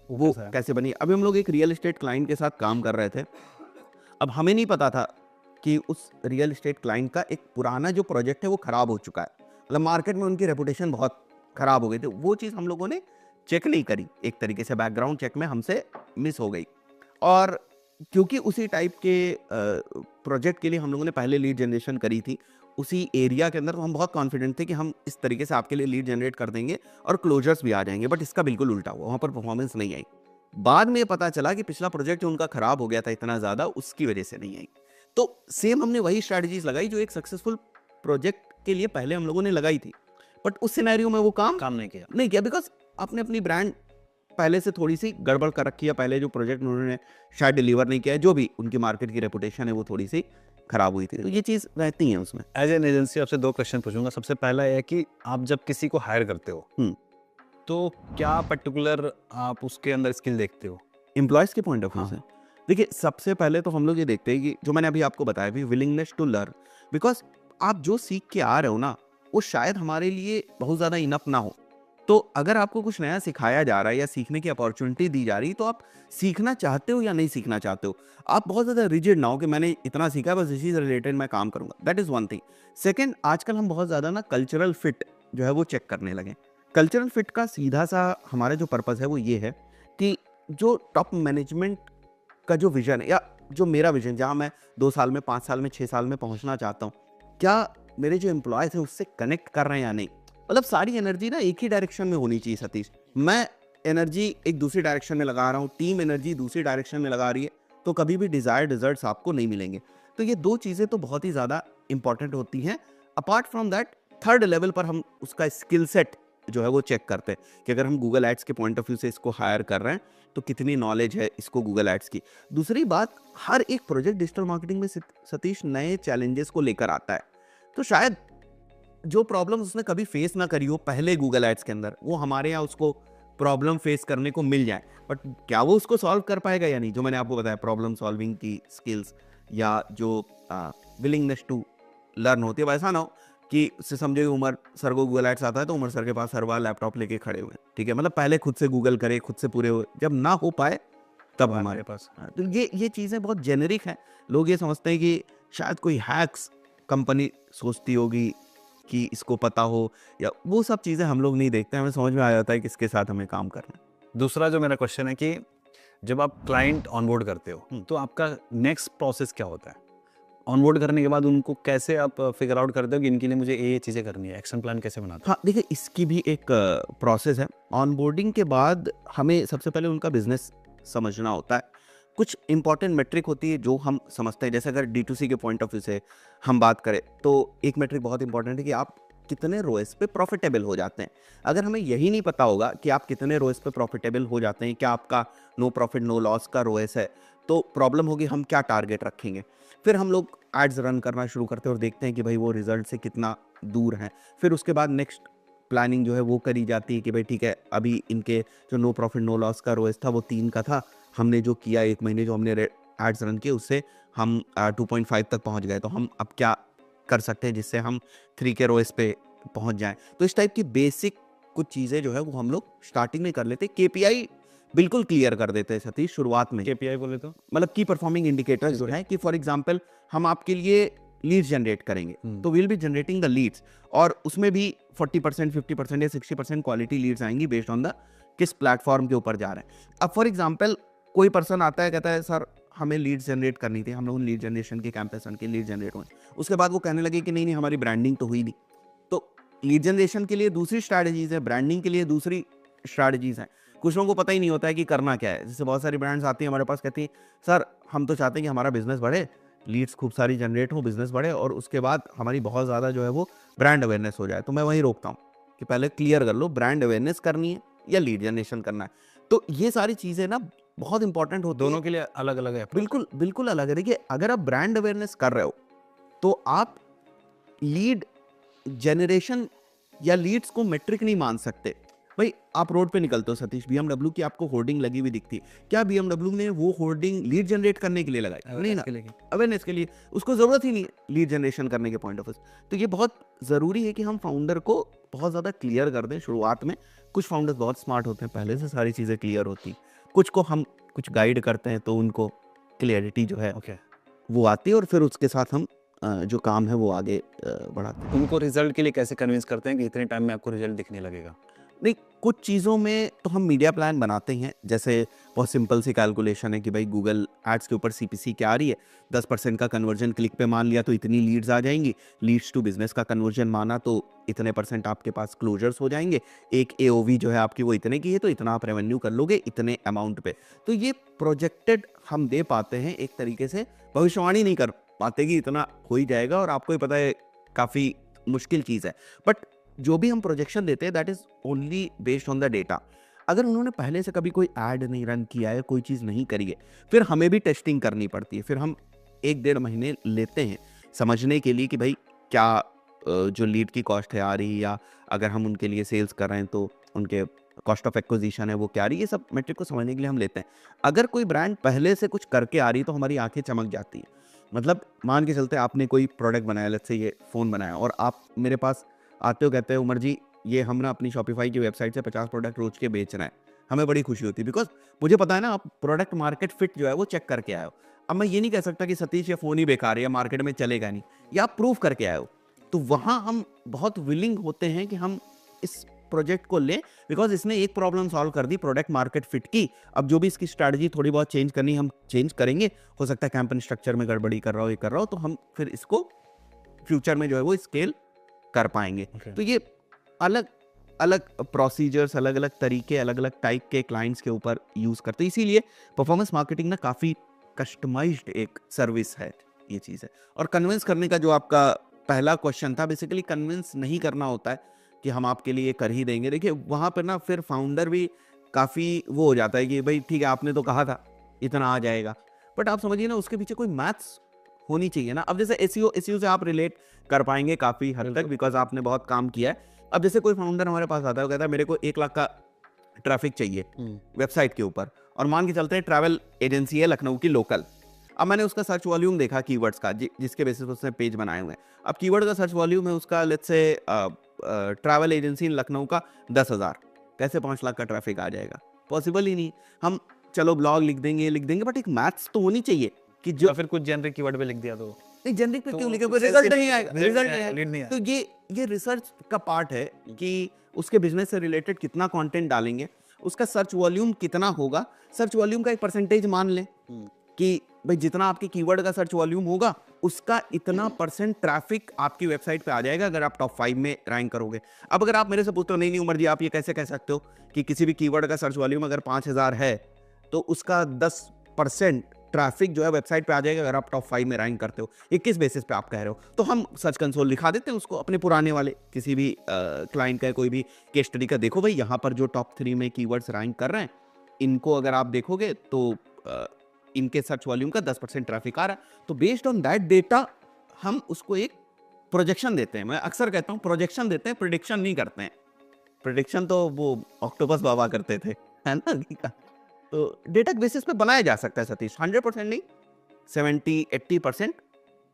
वो कैसे बनी। अभी हम लोग एक रियल एस्टेट क्लाइंट के साथ काम कर रहे थे। अब हमें नहीं पता था कि उस रियल एस्टेट क्लाइंट का एक पुराना जो प्रोजेक्ट है वो ख़राब हो चुका है, मतलब मार्केट में उनकी रेपुटेशन बहुत ख़राब हो गई थी। वो चीज़ हम लोगों ने चेक नहीं करी, एक तरीके से बैकग्राउंड चेक में हमसे मिस हो गई। और क्योंकि उसी टाइप के प्रोजेक्ट के लिए हम लोगों ने पहले लीड जनरेशन करी थी, उसी एरिया के अंदर, तो हम बहुत कॉन्फिडेंट थे कि हम इस तरीके से आपके लिए लीड जनरेट कर देंगे और क्लोजर्स भी आ जाएंगे। बट इसका बिल्कुल उल्टा हुआ, वहाँ पर परफॉर्मेंस नहीं आई। बाद में पता चला कि पिछला प्रोजेक्ट जो उनका खराब हो गया था इतना ज़्यादा, उसकी वजह से नहीं आई। तो सेम हमने वही स्ट्रैटेजीज लगाई जो एक सक्सेसफुल प्रोजेक्ट के लिए पहले हम लोगों ने लगाई थी, बट उस सिनेरियो में वो काम नहीं किया बिकॉज आपने अपनी ब्रांड पहले से थोड़ी सी गड़बड़ कर रखी है। पहले जो प्रोजेक्ट उन्होंने शायद डिलीवर नहीं किया है, जो भी उनकी मार्केट की रेपुटेशन है वो थोड़ी सी खराब हुई थी। तो ये चीज़ रहती है उसमें। एज एन एजेंसी आपसे 2 क्वेश्चन पूछूंगा। सबसे पहला है कि आप जब किसी को हायर करते हो तो क्या पर्टिकुलर आप उसके अंदर स्किल देखते हो एम्प्लॉयज़ के पॉइंट ऑफ व्यू से? देखिए, सबसे पहले तो हम लोग ये देखते हैं कि जो मैंने अभी आपको बताया भी, विलिंगनेस टू लर्न। बिकॉज आप जो सीख के आ रहे हो ना, वो शायद हमारे लिए बहुत ज़्यादा इनफ ना हो। तो अगर आपको कुछ नया सिखाया जा रहा है या सीखने की अपॉर्चुनिटी दी जा रही है, तो आप सीखना चाहते हो या नहीं सीखना चाहते हो। आप बहुत ज़्यादा रिजिड ना हो कि मैंने इतना सीखा है, बस इसी से रिलेटेड मैं काम करूंगा। That is one thing. Second, आजकल हम बहुत ज़्यादा ना कल्चरल फिट जो है वो चेक करने लगे। कल्चरल फिट का सीधा सा हमारा जो पर्पज़ है वो ये है कि जो टॉप मैनेजमेंट का जो विजन है, या जो मेरा विजन, जहाँ मैं 2 साल में, 5 साल में, 6 साल में पहुँचना चाहता हूँ, क्या मेरे जो एम्प्लॉयज़ हैं उससे कनेक्ट कर रहे हैं या नहीं। मतलब सारी एनर्जी ना एक ही डायरेक्शन में होनी चाहिए सतीश। मैं एनर्जी एक दूसरी डायरेक्शन में लगा रहा हूँ, टीम एनर्जी दूसरी डायरेक्शन में लगा रही है, तो कभी भी डिज़ायर्ड रिजल्ट्स आपको नहीं मिलेंगे। तो ये 2 चीज़ें तो बहुत ही ज़्यादा इंपॉर्टेंट होती हैं। Apart from that, third level पर हम उसका स्किल सेट जो है वो चेक करते हैं कि अगर हम गूगल एड्स के पॉइंट ऑफ व्यू से इसको हायर कर रहे हैं तो कितनी नॉलेज है इसको गूगल एड्स की। दूसरी बात, हर एक प्रोजेक्ट डिजिटल मार्केटिंग में सतीश नए चैलेंजेस को लेकर आता है। तो शायद जो प्रॉब्लम उसने कभी फेस ना करी हो पहले गूगल एड्स के अंदर, वो हमारे यहाँ उसको प्रॉब्लम फेस करने को मिल जाए। बट क्या वो उसको सॉल्व कर पाएगा या नहीं, जो मैंने आपको बताया, प्रॉब्लम सॉल्विंग की स्किल्स या जो विलिंगनेस टू लर्न होती है, वैसा ना हो कि उससे समझे उमर सर को गूगल एड्स आता है तो उमर सर के पास हर बार लैपटॉप लेके खड़े हुए, ठीक है। मतलब पहले खुद से गूगल करे, खुद से पूरे हुए, जब ना हो पाए तब हमारे पास। तो ये चीज़ें बहुत जेनेरिक हैं। लोग ये समझते हैं कि शायद कोई हैक्स कंपनी सोचती होगी कि इसको पता हो, या वो सब चीज़ें हम लोग नहीं देखते। हमें समझ में आ जाता है कि किसके साथ हमें काम करना है। दूसरा जो मेरा क्वेश्चन है कि जब आप क्लाइंट ऑनबोर्ड करते हो तो आपका नेक्स्ट प्रोसेस क्या होता है? ऑनबोर्ड करने के बाद उनको कैसे आप फिगर आउट करते हो कि इनके लिए मुझे ये चीज़ें करनी है, एक्शन प्लान कैसे बनाते हो? हाँ, देखिए, इसकी भी एक प्रोसेस है। ऑनबोर्डिंग के बाद हमें सबसे पहले उनका बिजनेस समझना होता है। कुछ इंपॉर्टेंट मेट्रिक होती है जो हम समझते हैं। जैसे अगर D2C के पॉइंट ऑफ व्यू से हम बात करें तो एक मेट्रिक बहुत इंपॉर्टेंट है कि आप कितने रोएस पे प्रॉफिटेबल हो जाते हैं। अगर हमें यही नहीं पता होगा कि आप कितने रोएस पे प्रॉफिटेबल हो जाते हैं, क्या आपका नो प्रॉफिट नो लॉस का रोएस है, तो प्रॉब्लम होगी हम क्या टारगेट रखेंगे। फिर हम लोग एड्स रन करना शुरू करते हैं और देखते हैं कि भाई वो रिजल्ट से कितना दूर हैं। फिर उसके बाद नेक्स्ट प्लानिंग जो है वो करी जाती है कि भाई ठीक है, अभी इनके जो नो प्रॉफिट नो लॉस का रोएस था वो 3 का था, हमने जो किया 1 महीने जो हमने एड्स रन किए उससे हम 2.5 तक पहुंच गए, तो हम अब क्या कर सकते हैं जिससे हम 3 के रोएस पे पहुंच जाएं। तो इस टाइप की बेसिक कुछ चीज़ें जो है वो हम लोग स्टार्टिंग में कर लेते हैं। KPI बिल्कुल क्लियर कर देते हैं सतीश शुरुआत में। KPI बोले तो मतलब की परफॉर्मिंग इंडिकेटर्स जो है कि फॉर एग्जांपल हम आपके लिए लीड्स जनरेट करेंगे, तो will be generating the leads, और उसमें भी 40%, 50% या 60% क्वालिटी लीड्स आएंगी बेस्ड ऑन द किस प्लेटफॉर्म के ऊपर जा रहे हैं। अब फॉर एग्जांपल कोई पर्सन आता है, कहता है सर हमें लीड्स जनरेट करनी थी, हम लोग लीड जनरेशन के कैंपेस के लीड जनरेट हुए। उसके बाद वो कहने लगे कि नहीं हमारी ब्रांडिंग तो हुई नहीं। तो लीड जनरेशन के लिए दूसरी स्ट्रैटेजीज है, ब्रांडिंग के लिए दूसरी स्ट्रैटेजीज हैं। कुछ लोगों को पता ही नहीं होता है कि करना क्या है। जैसे बहुत सारी ब्रांड्स आती हैं हमारे पास, कहती हैं सर हम तो चाहते हैं कि हमारा बिजनेस बढ़े, लीड्स खूब सारी जनरेट हो, बिजनेस बढ़े, और उसके बाद हमारी बहुत ज़्यादा जो है वो ब्रांड अवेयरनेस हो जाए। तो मैं वहीं रोकता हूँ कि पहले क्लियर कर लो ब्रांड अवेयरनेस करनी है या लीड जनरेशन करना है। तो ये सारी चीज़ें ना बहुत इंपॉर्टेंट होती हैं। दोनों के लिए अलग अलग है। बिल्कुल बिल्कुल अलग है। देखिए, अगर आप ब्रांड अवेयरनेस कर रहे हो तो आप लीड जनरेशन या लीड्स को मेट्रिक नहीं मान सकते। भाई आप रोड पे निकलते हो सतीश, BMW की आपको होर्डिंग लगी हुई दिखती है, क्या BMW ने वो होर्डिंग लीड जनरेट करने के लिए लगाई? नहीं ना, अवेयरनेस के लिए। उसको जरूरत ही नहीं है लीड जनरेशन करने के पॉइंट ऑफ व्यू। तो ये बहुत जरूरी है कि हम फाउंडर को बहुत ज्यादा क्लियर कर दें शुरुआत में। कुछ फाउंडर्स बहुत स्मार्ट होते हैं, पहले से सारी चीजें क्लियर होती, कुछ को हम कुछ गाइड करते हैं तो उनको क्लियरिटी जो है वो आती है, और फिर उसके साथ हम जो काम है वो आगे बढ़ाते हैं। उनको रिजल्ट के लिए कैसे कन्विंस करते हैं कि इतने टाइम में आपको रिजल्ट दिखने लगेगा? नहीं, कुछ चीज़ों में तो हम मीडिया प्लान बनाते हैं, जैसे बहुत सिंपल सी कैलकुलेशन है कि भाई गूगल एड्स के ऊपर सीपीसी क्या आ रही है, 10% का कन्वर्जन क्लिक पे मान लिया तो इतनी लीड्स आ जाएंगी, लीड्स टू बिजनेस का कन्वर्जन माना तो इतने % आपके पास क्लोजर्स हो जाएंगे, एक एओवी जो है आपकी वो इतने की है तो इतना आप रेवेन्यू कर लोगे इतने अमाउंट पे। तो ये प्रोजेक्टेड हम दे पाते हैं, एक तरीके से भविष्यवाणी नहीं कर पाते कि इतना हो ही जाएगा, और आपको ही पता है काफ़ी मुश्किल चीज़ है। बट जो भी हम प्रोजेक्शन देते हैं that is only based on the data. अगर उन्होंने पहले से कभी कोई ऐड नहीं रन किया है, कोई चीज़ नहीं करी है, फिर हमें भी टेस्टिंग करनी पड़ती है, फिर हम 1-1.5 महीने लेते हैं समझने के लिए कि भाई क्या जो लीड की कॉस्ट है आ रही, या अगर हम उनके लिए सेल्स कर रहे हैं तो उनके कॉस्ट ऑफ एक्विजिशन है वो क्या आ रही है, ये सब मेट्रिक को समझने के लिए हम लेते हैं। अगर कोई ब्रांड पहले से कुछ करके आ रही है तो हमारी आंखें चमक जाती है। मतलब मान के चलते आपने कोई प्रोडक्ट बनाया, लेट्स से ये फ़ोन बनाया, और आप मेरे पास आते हो कहते हो उमर जी ये हम ना अपनी शॉपिफाई की वेबसाइट से 50 प्रोडक्ट रोज के बेच रहे हैं, हमें बड़ी खुशी होती है, बिकॉज मुझे पता है ना आप प्रोडक्ट मार्केट फिट जो है वो चेक करके आए हो। अब मैं ये नहीं कह सकता कि सतीश ये फ़ोन ही बेकार है या मार्केट में चलेगा नहीं, या आप प्रूव करके आए हो, तो वहाँ हम बहुत विलिंग होते हैं कि हम इस प्रोजेक्ट को लें, बिकॉज इसने एक प्रॉब्लम सॉल्व कर दी, प्रोडक्ट मार्केट फिट की। अब जो भी इसकी स्ट्रैटेजी थोड़ी बहुत चेंज करनी हम चेंज करेंगे, हो सकता है कैंपेन स्ट्रक्चर में गड़बड़ी कर रहा हो, ये कर रहा हो, तो हम फिर इसको फ्यूचर में जो है वो स्केल कर पाएंगे। तो ये अलग अलग प्रोसीजर्स, अलग अलग तरीके, अलग अलग टाइप के क्लाइंट्स के ऊपर यूज करते हैं, इसीलिए परफॉर्मेंस मार्केटिंग ना काफी कस्टमाइज्ड एक सर्विस है, ये चीज है। और कन्विंस करने का जो आपका पहला क्वेश्चन था, बेसिकली कन्विंस नहीं करना होता है कि हम आपके लिए कर ही देंगे। देखिए वहां पर ना फिर फाउंडर भी काफी वो हो जाता है कि भाई ठीक है आपने तो कहा था इतना आ जाएगा, बट आप समझिए ना उसके पीछे कोई मैथ्स होनी चाहिए ना। अब जैसे एसईओ से आप रिलेट कर पाएंगे काफी हद तक, बिकॉज आपने बहुत काम किया है। अब जैसे कोई फाउंडर हमारे पास आता है, वो कहता है मेरे को 1 लाख का ट्रैफिक चाहिए वेबसाइट के ऊपर, और मान के चलते हैं ट्रैवल एजेंसी है लखनऊ की लोकल। अब मैंने उसका सर्च वॉल्यूम देखा कीवर्ड्स का, जिसके बेसिस पर उसने पेज बनाए हुए हैं। अब कीवर्ड का सर्च वॉल्यूम है उसका, लेट्स से ट्रैवल एजेंसी इन लखनऊ का 10,000, कैसे 5 लाख का ट्रैफिक आ जाएगा? पॉसिबल ही नहीं। हम चलो ब्लॉग लिख देंगे, बट एक मैथ्स तो होनी चाहिए कि जो फिर कुछ जेनरिक कीवर्ड पे लिख दिया तो नहीं, जनरिक पे तो क्यों लिखे, रिजल्ट नहीं आएगा, रिजल्ट नहीं लीड नहीं आएगा। आएगा। तो ये रिसर्च का पार्ट है कि उसके बिजनेस से रिलेटेड कितना कंटेंट डालेंगे, उसका सर्च वॉल्यूम कितना होगा। सर्च वॉल्यूम का एक परसेंटेज मान लें कि भाई जितना आपके कीवर्ड का सर्च वॉल्यूम होगा उसका इतना % ट्रैफिक आपकी वेबसाइट पे आ जाएगा अगर आप टॉप 5 में रैंक करोगे। अब अगर आप मेरे से पूछते हो नहीं उमर जी आप ये कैसे कह सकते हो कि किसी भी कीवर्ड का सर्च वॉल्यूम अगर 5,000 है तो उसका 10% ट्रैफिक जो है वेबसाइट पे आ जाएगा अगर आप टॉप 5 में रैंक करते हो, ये किस बेसिस पे आप कह रहे हो? तो हम सर्च कंसोल लिखा देते हैं उसको, अपने पुराने वाले किसी भी क्लाइंट का कोई भी केस स्टडी का, देखो भाई यहाँ पर जो टॉप 3 में कीवर्ड्स रैंक कर रहे हैं इनको अगर आप देखोगे तो इनके सर्च वॉल्यूम का 10% ट्रैफिक आ रहा है। तो बेस्ड ऑन दैट डेटा हम उसको एक प्रोजेक्शन देते हैं। मैं अक्सर कहता हूँ प्रोजेक्शन देते हैं, प्रिडिक्शन नहीं करते हैं। प्रिडिक्शन तो वो ऑक्टोपस बाबा करते थे, है ना? तो डेटा बेसिस पे बनाया जा सकता है सतीश, 100% नहीं, 70-80%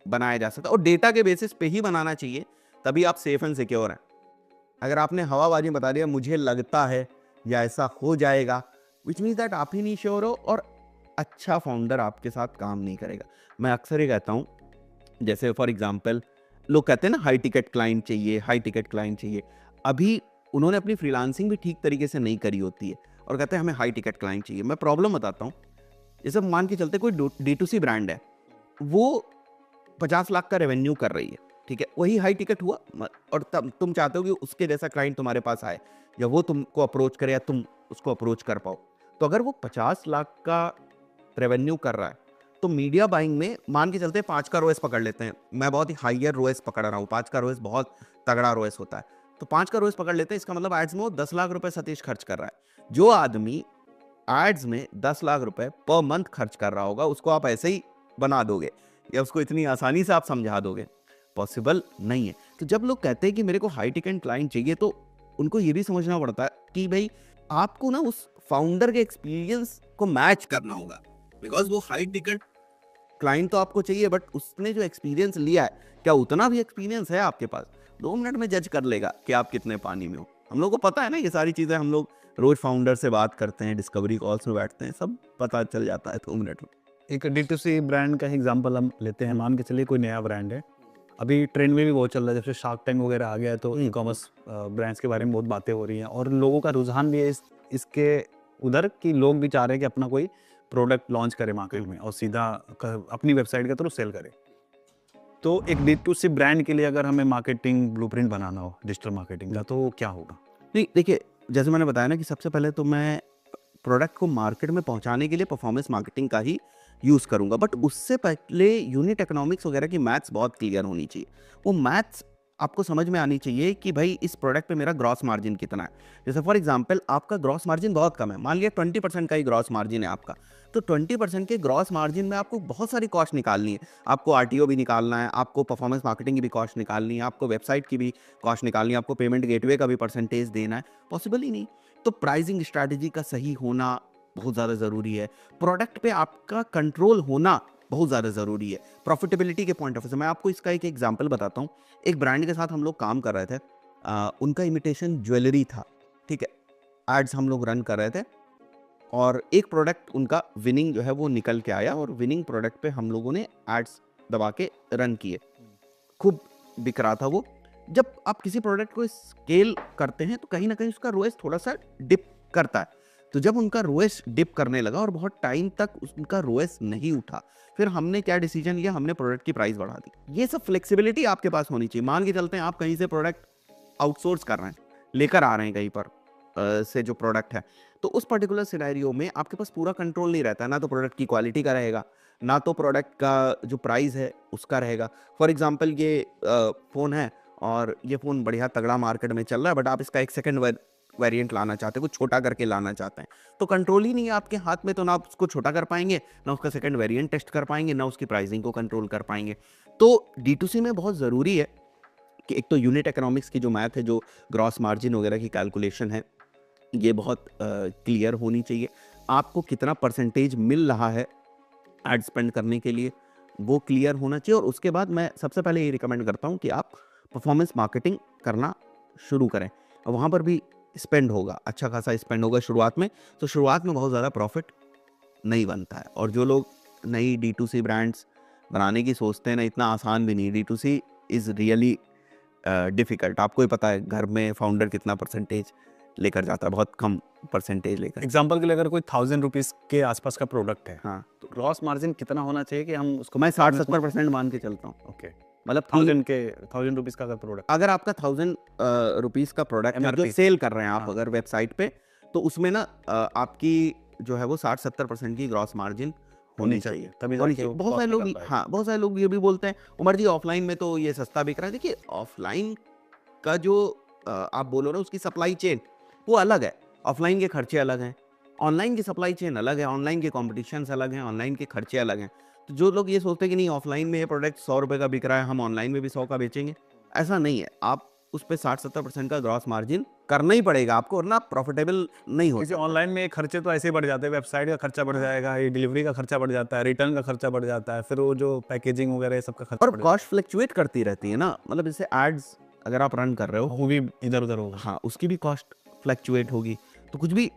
बनाया जा सकता है, और डेटा के बेसिस पे ही बनाना चाहिए, तभी आप सेफ एंड सिक्योर हैं। अगर आपने हवाबाजी बता दिया मुझे लगता है या ऐसा हो जाएगा, विच मीन्स दैट आप ही नहीं श्योर हो, और अच्छा फाउंडर आपके साथ काम नहीं करेगा। मैं अक्सर ही कहता हूँ, जैसे फॉर एग्जाम्पल लोग कहते हैं ना हाई टिकट क्लाइंट चाहिए, हाई टिकट क्लाइंट चाहिए। अभी उन्होंने अपनी फ्रीलांसिंग भी ठीक तरीके से नहीं करी होती है और कहते हैं हमें हाई टिकट क्लाइंट चाहिए। मैं प्रॉब्लम बताता हूँ, जैसे मान के चलते कोई D2C ब्रांड है, वो 50 लाख का रेवेन्यू कर रही है, ठीक है, वही हाई टिकट हुआ, और तब तुम चाहते हो कि उसके जैसा क्लाइंट तुम्हारे पास आए या वो तुमको अप्रोच करे या तुम उसको अप्रोच कर पाओ। तो अगर वो 50 लाख का रेवेन्यू कर रहा है तो मीडिया बाइंग में मान के चलते 5 का रोएस पकड़ लेते हैं, मैं बहुत ही हाइयर रोएस पकड़ रहा हूँ, 5 का रोएस बहुत तगड़ा रोएस होता है, तो 5 का रोएस पकड़ लेते हैं, इसका मतलब एड्स में वो 10 लाख रुपए सतीश खर्च कर रहा है। जो आदमी एड्स में 10 लाख रुपए पर मंथ खर्च कर रहा होगा उसको आप ऐसे ही बना दोगे या उसको इतनी आसानी से आप समझा दोगे? पॉसिबल नहीं है। तो जब लोग कहते हैं कि मेरे को हाई टिकट क्लाइंट चाहिए, तो उनको ये भी समझना पड़ता है कि भाई आपको ना उस फाउंडर के एक्सपीरियंस को मैच करना होगा, बिकॉज वो हाई टिकट क्लाइंट तो आपको चाहिए, बट उसने जो एक्सपीरियंस लिया है क्या उतना भी एक्सपीरियंस है आपके पास? 2 मिनट में जज कर लेगा कि आप कितने पानी में हो। हम लोग को पता है ना ये सारी चीजें, हम लोग रोज फाउंडर से बात करते हैं, डिस्कवरी कॉल्स में बैठते हैं, सब पता चल जाता है 2 मिनट में। एक D2C ब्रांड का एग्जांपल हम लेते हैं, मान के चलिए कोई नया ब्रांड है, अभी ट्रेंड में भी बहुत चल रहा है, जब से शार्क टैंक वगैरह आ गया है तो ई हम्म, कॉमर्स ब्रांड्स के बारे में बहुत बातें हो रही हैं और लोगों का रुझान भी है इसके उधर कि लोग भी चाह रहे हैं कि अपना कोई प्रोडक्ट लॉन्च करे मार्केट में और सीधा अपनी वेबसाइट के थ्रू सेल करे। तो एक D2C ब्रांड के लिए अगर हमें मार्केटिंग ब्लूप्रिंट बनाना हो डिजिटल मार्केटिंग का तो क्या होगा? नहीं देखिए, जैसे मैंने बताया ना कि सबसे पहले तो मैं प्रोडक्ट को मार्केट में पहुंचाने के लिए परफॉर्मेंस मार्केटिंग का ही यूज़ करूंगा, बट उससे पहले यूनिट इकोनॉमिक्स वगैरह की मैथ्स बहुत क्लियर होनी चाहिए। वो मैथ्स आपको समझ में आनी चाहिए कि भाई इस प्रोडक्ट पे मेरा ग्रॉस मार्जिन कितना है। जैसे फॉर एग्जांपल आपका ग्रॉस मार्जिन बहुत कम है, मान लिया 20% का ही ग्रॉस मार्जिन है आपका, तो 20% के ग्रॉस मार्जिन में आपको बहुत सारी कॉस्ट निकालनी है। आपको आरटीओ भी निकालना है, आपको परफॉर्मेंस मार्केटिंग की भी कॉस्ट निकालनी है, आपको वेबसाइट की भी कॉस्ट निकालनी है, आपको पेमेंट गेटवे का भी परसेंटेज देना है। पॉसिबल ही नहीं। तो प्राइसिंग स्ट्रैटेजी का सही होना बहुत ज़्यादा ज़रूरी है। प्रोडक्ट पे आपका कंट्रोल होना बहुत ज़्यादा ज़रूरी है। प्रॉफिटेबिलिटी के पॉइंट ऑफ व्यू से मैं आपको इसका एक एग्जांपल बताता हूँ। एक ब्रांड के साथ हम लोग काम कर रहे थे। उनका इमिटेशन ज्वेलरी था, ठीक है। एड्स हम लोग रन कर रहे थे और एक प्रोडक्ट उनका विनिंग जो है वो निकल के आया और विनिंग प्रोडक्ट पे हम लोगों ने एड्स दबा के रन किए। खूब बिक रहा था वो। जब आप किसी प्रोडक्ट को स्केल करते हैं तो कहीं ना कहीं उसका रोएस थोड़ा सा डिप करता है। तो जब उनका रोएस डिप करने लगा और बहुत टाइम तक उनका रोएस नहीं उठा, फिर हमने क्या डिसीजन लिया, हमने प्रोडक्ट की प्राइस बढ़ा दी। ये सब फ्लेक्सिबिलिटी आपके पास होनी चाहिए। मान के चलते हैं आप कहीं से प्रोडक्ट आउटसोर्स कर रहे हैं, लेकर आ रहे हैं कहीं पर से जो प्रोडक्ट है, तो उस पर्टिकुलर सिनेरियो में आपके पास पूरा कंट्रोल नहीं रहता है। ना तो प्रोडक्ट की क्वालिटी का रहेगा, ना तो प्रोडक्ट का जो प्राइस है उसका रहेगा। फॉर एग्जांपल ये फ़ोन है और ये फ़ोन बढ़िया तगड़ा मार्केट में चल रहा है, बट आप इसका एक सेकंड वेरिएंट लाना चाहते हैं, कुछ छोटा करके लाना चाहते हैं, तो कंट्रोल ही नहीं है आपके हाथ में। तो ना आप उसको छोटा कर पाएंगे, ना उसका सेकंड वेरिएंट टेस्ट कर पाएंगे, ना उसकी प्राइसिंग को कंट्रोल कर पाएंगे। तो D2C में बहुत ज़रूरी है कि एक तो यूनिट इकोनॉमिक्स की जो मैथ है, जो ग्रॉस मार्जिन वगैरह की कैलकुलेशन है, ये बहुत क्लियर होनी चाहिए। आपको कितना परसेंटेज मिल रहा है एड स्पेंड करने के लिए, वो क्लियर होना चाहिए। और उसके बाद मैं सबसे पहले ये रिकमेंड करता हूँ कि आप परफॉर्मेंस मार्केटिंग करना शुरू करें। और वहाँ पर भी स्पेंड होगा, अच्छा खासा स्पेंड होगा शुरुआत में। तो शुरुआत में बहुत ज़्यादा प्रॉफिट नहीं बनता है। और जो लोग नई D2C ब्रांड्स बनाने की सोचते हैं ना, इतना आसान भी नहीं। D2C is really difficult. आपको ही पता है घर में फाउंडर कितना परसेंटेज लेकर जाता है, बहुत कम परसेंटेज लेकर। एग्जाम्पल के लिए अगर कोई ₹1000 के आसपास का प्रोडक्ट है हाँ, तो ग्रॉस मार्जिन कितना होना चाहिए कि हम उसको मैं 60-70% मान के चलता हूँ। ओके मतलब तीन- ₹1000 का अगर प्रोडक्ट अगर आपका 1000 रुपीज़ का प्रोडक्ट है जो MRP सेल कर रहे हैं आप हाँ। अगर वेबसाइट पे, तो उसमें ना आपकी जो है वो 60-70% की ग्रॉस मार्जिन होनी चाहिए। तभी होनी जाके चाहिए। वो बहुत cost सारे लोग निकल पाएगा। हाँ, बहुत सारे लोग ये भी बोलते हैं उमर जी ऑफलाइन में तो ये सस्ता बिक रहा है। देखिए ऑफलाइन का जो आप बोलो ना उसकी सप्लाई चेन वो अलग है। ऑफलाइन के खर्चे अलग हैं, ऑनलाइन की सप्लाई चेन अलग है, ऑनलाइन के कॉम्पिटिशन्स अलग हैं, ऑनलाइन के खर्चे अलग हैं। तो जो लोग ये सोचते हैं कि नहीं ऑफलाइन में ये प्रोडक्ट 100 रुपये का बिक रहा है, हम ऑनलाइन में भी 100 का बेचेंगे, ऐसा नहीं है। आप उस पे 60-70% का ग्रॉस मार्जिन करना ही पड़ेगा आपको, वरना प्रॉफिटेबल नहीं हो क्योंकि सकता। ऑनलाइन में खर्चे तो ऐसे ही बढ़ जाते हैं, वेबसाइट का खर्चा बढ़ जाएगा, ये डिलीवरी का खर्चा बढ़ जाता है, रिटर्न का खर्चा बढ़ जाता है, फिर वो जो पैकेजिंग वगैरह ये सब का खर्चा और बढ़ कॉस्ट फ्लक्चुएट करती रहती है ना, मतलब जैसे एड्स अगर आप रन कर रहे जाता हो, है, वो भी इधर उधर होगा। हाँ, उसकी भी कॉस्ट फ्लक्चुएट होगी। तो कुछ भी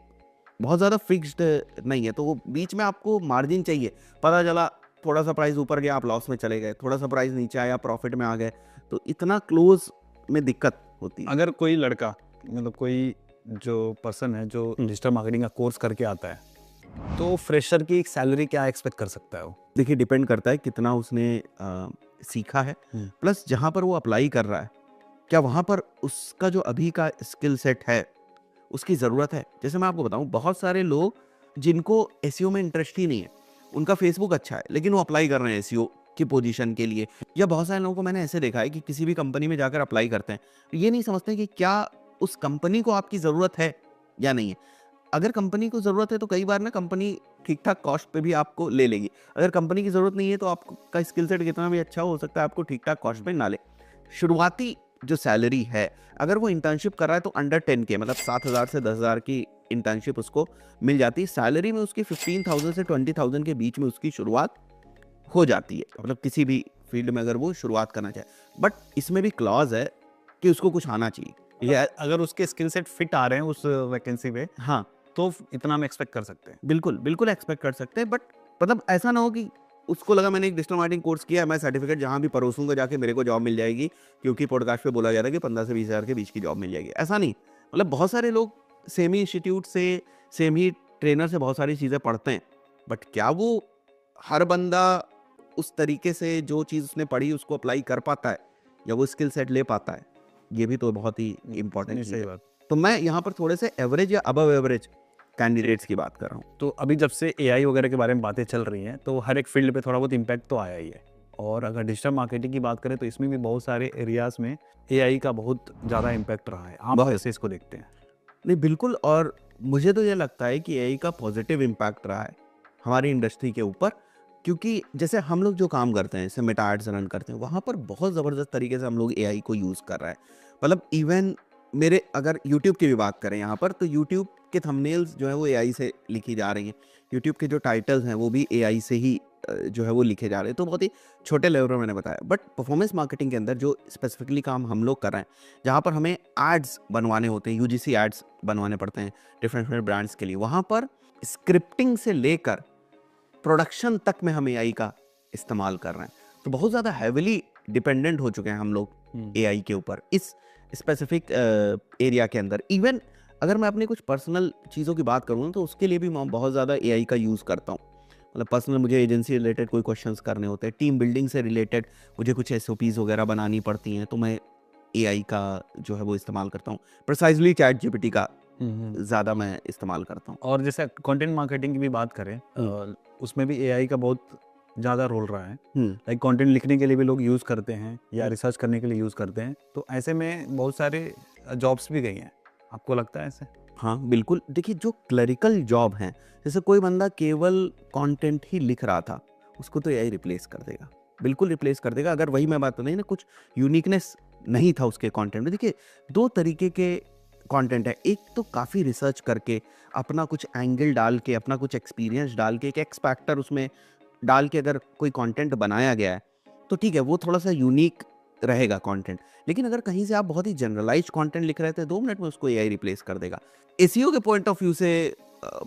बहुत ज़्यादा फिक्स्ड नहीं है, तो वो बीच में आपको मार्जिन चाहिए। पता चला थोड़ा सा प्राइस ऊपर गया आप लॉस में चले गए, थोड़ा सा प्राइस नीचे आया प्रॉफिट में आ गए, तो इतना क्लोज में दिक्कत होती है। अगर कोई लड़का मतलब कोई जो पर्सन है जो डिजिटल मार्केटिंग का कोर्स करके आता है तो फ्रेशर की सैलरी क्या एक्सपेक्ट कर सकता है वो? देखिए डिपेंड करता है कितना उसने सीखा है, प्लस जहाँ पर वो अप्लाई कर रहा है क्या वहाँ पर उसका जो अभी का स्किल सेट है उसकी ज़रूरत है। जैसे मैं आपको बताऊँ बहुत सारे लोग जिनको एसईओ में इंटरेस्ट ही नहीं है, उनका फेसबुक अच्छा है लेकिन वो अप्लाई कर रहे हैं एसईओ की पोजीशन के लिए। या बहुत सारे लोगों को मैंने ऐसे देखा है कि किसी भी कंपनी में जाकर अप्लाई करते हैं, ये नहीं समझते कि क्या उस कंपनी को आपकी ज़रूरत है या नहीं है। अगर कंपनी को ज़रूरत है तो कई बार ना कंपनी ठीक-ठाक कॉस्ट पे भी आपको ले लेगी। अगर कंपनी की ज़रूरत नहीं है तो आपका स्किल सेट कितना भी अच्छा हो सकता है आपको ठीक-ठाक कॉस्ट पे ना ले। शुरुआती जो सैलरी है, अगर वो इंटर्नशिप कर रहा है तो अंडर 10 के मतलब 7,000 से 10,000 की इंटर्नशिप उसको मिल जाती है। सैलरी में उसकी 15,000 से 20,000 के बीच में उसकी शुरुआत हो जाती है। मतलब किसी भी फील्ड में अगर वो शुरुआत करना चाहे। बट इसमें भी क्लॉज़ है कि उसको कुछ आना चाहिए। ये अगर उसके स्किल सेट फिट आ रहे हैं उस वैकेंसी पे हाँ, तो इतना हम एक्सपेक्ट कर सकते हैं। बिल्कुल, बिल्कुल एक्सपेक्ट कर सकते हैं, बट मतलब ऐसा ना हो कि उसको लगा मैंने एक डिजिटल मार्केटिंग कोर्स किया, मैं सर्टिफिकेट जहाँ भी परोसूंगा जाके मेरे को जॉब मिल जाएगी, क्योंकि पॉडकास्ट पे बोला जा रहा है कि 15 से 20 हज़ार के बीच की जॉब मिल जाएगी। ऐसा नहीं, मतलब बहुत सारे लोग सेम ही इंस्टीट्यूट से, सेम ही ट्रेनर से बहुत सारी चीज़ें पढ़ते हैं, बट क्या वो हर बंदा उस तरीके से जो चीज़ उसने पढ़ी उसको अप्लाई कर पाता है, या वो स्किल सेट ले पाता है? ये भी तो बहुत ही इंपॉर्टेंट नहीं, चीज़ सही है। बात। तो मैं यहाँ पर थोड़े से एवरेज या अबव एवरेज कैंडिडेट्स की बात कर रहा हूँ। तो अभी जब से एआई वगैरह के बारे में बातें चल रही हैं, तो हर एक फील्ड पे थोड़ा बहुत इम्पैक्ट तो आया ही है। और अगर डिजिटल मार्केटिंग की बात करें तो इसमें भी बहुत सारे एरियाज़ में एआई का बहुत ज़्यादा इम्पैक्ट रहा है। आप बहुत। कैसे इसको देखते हैं? नहीं, बिल्कुल, और मुझे तो ये लगता है कि एआई का पॉजिटिव इम्पैक्ट रहा है हमारी इंडस्ट्री के ऊपर, क्योंकि जैसे हम लोग जो काम करते हैं, जैसे मेटा एड्स रन करते हैं, वहाँ पर बहुत ज़बरदस्त तरीके से हम लोग एआई को यूज़ कर रहे हैं। मतलब इवन मेरे अगर यूट्यूब की भी बात करें यहाँ पर, तो यूट्यूब के थंबनेल्स जो है वो एआई से लिखी जा रही हैं, यूट्यूब के जो टाइटल्स हैं वो भी एआई से ही जो है वो लिखे जा रहे हैं। तो बहुत ही छोटे लेवल पर मैंने बताया, बट परफॉर्मेंस मार्केटिंग के अंदर जो स्पेसिफिकली काम हम लोग कर रहे हैं, जहाँ पर हमें एड्स बनवाने होते हैं, यूजीसी एड्स बनवाने पड़ते हैं डिफरेंट डिफरेंट ब्रांड्स के लिए, वहाँ पर स्क्रिप्टिंग से लेकर प्रोडक्शन तक में हम एआई का इस्तेमाल कर रहे हैं। तो बहुत ज़्यादा हैविली डिपेंडेंट हो चुके हैं हम लोग एआई के ऊपर इस स्पेसिफिक एरिया के अंदर। इवन अगर मैं अपनी कुछ पर्सनल चीज़ों की बात करूँ तो उसके लिए भी मैं बहुत ज़्यादा एआई का यूज़ करता हूँ। मतलब पर्सनल मुझे एजेंसी रिलेटेड कोई क्वेश्चंस करने होते हैं, टीम बिल्डिंग से रिलेटेड मुझे कुछ एसओपीज़ वगैरह बनानी पड़ती हैं, तो मैं एआई का जो है वो इस्तेमाल करता हूँ। प्रिसाइजली चैट जीपीटी का ज़्यादा मैं इस्तेमाल करता हूँ। और जैसे कंटेंट मार्केटिंग की भी बात करें, उसमें भी एआई का बहुत ज़्यादा रोल रहा है। लाइक कंटेंट लिखने के लिए भी लोग यूज़ करते हैं या रिसर्च करने के लिए यूज़ करते हैं, तो ऐसे में बहुत सारे जॉब्स भी गई हैं। आपको लगता है ऐसे? हाँ, बिल्कुल। देखिए, जो क्लरिकल जॉब हैं, जैसे कोई बंदा केवल कंटेंट ही लिख रहा था, उसको तो एआई रिप्लेस कर देगा, बिल्कुल रिप्लेस कर देगा। अगर वही मैं बात नहीं ना, कुछ यूनिकनेस नहीं था उसके कंटेंट में। देखिए, 2 तरीके के कंटेंट है। एक तो काफ़ी रिसर्च करके, अपना कुछ एंगल डाल के, अपना कुछ एक्सपीरियंस डाल के, एक एक्स फैक्टर उसमें डाल के अगर कोई कंटेंट बनाया गया है, तो ठीक है, वो थोड़ा-सा यूनिक रहेगा कंटेंट। लेकिन अगर कहीं से आप बहुत ही जनरलाइज्ड कंटेंट लिख रहे थे, 2 मिनट में उसको एआई रिप्लेस कर देगा। एसईओ के पॉइंट ऑफ व्यू से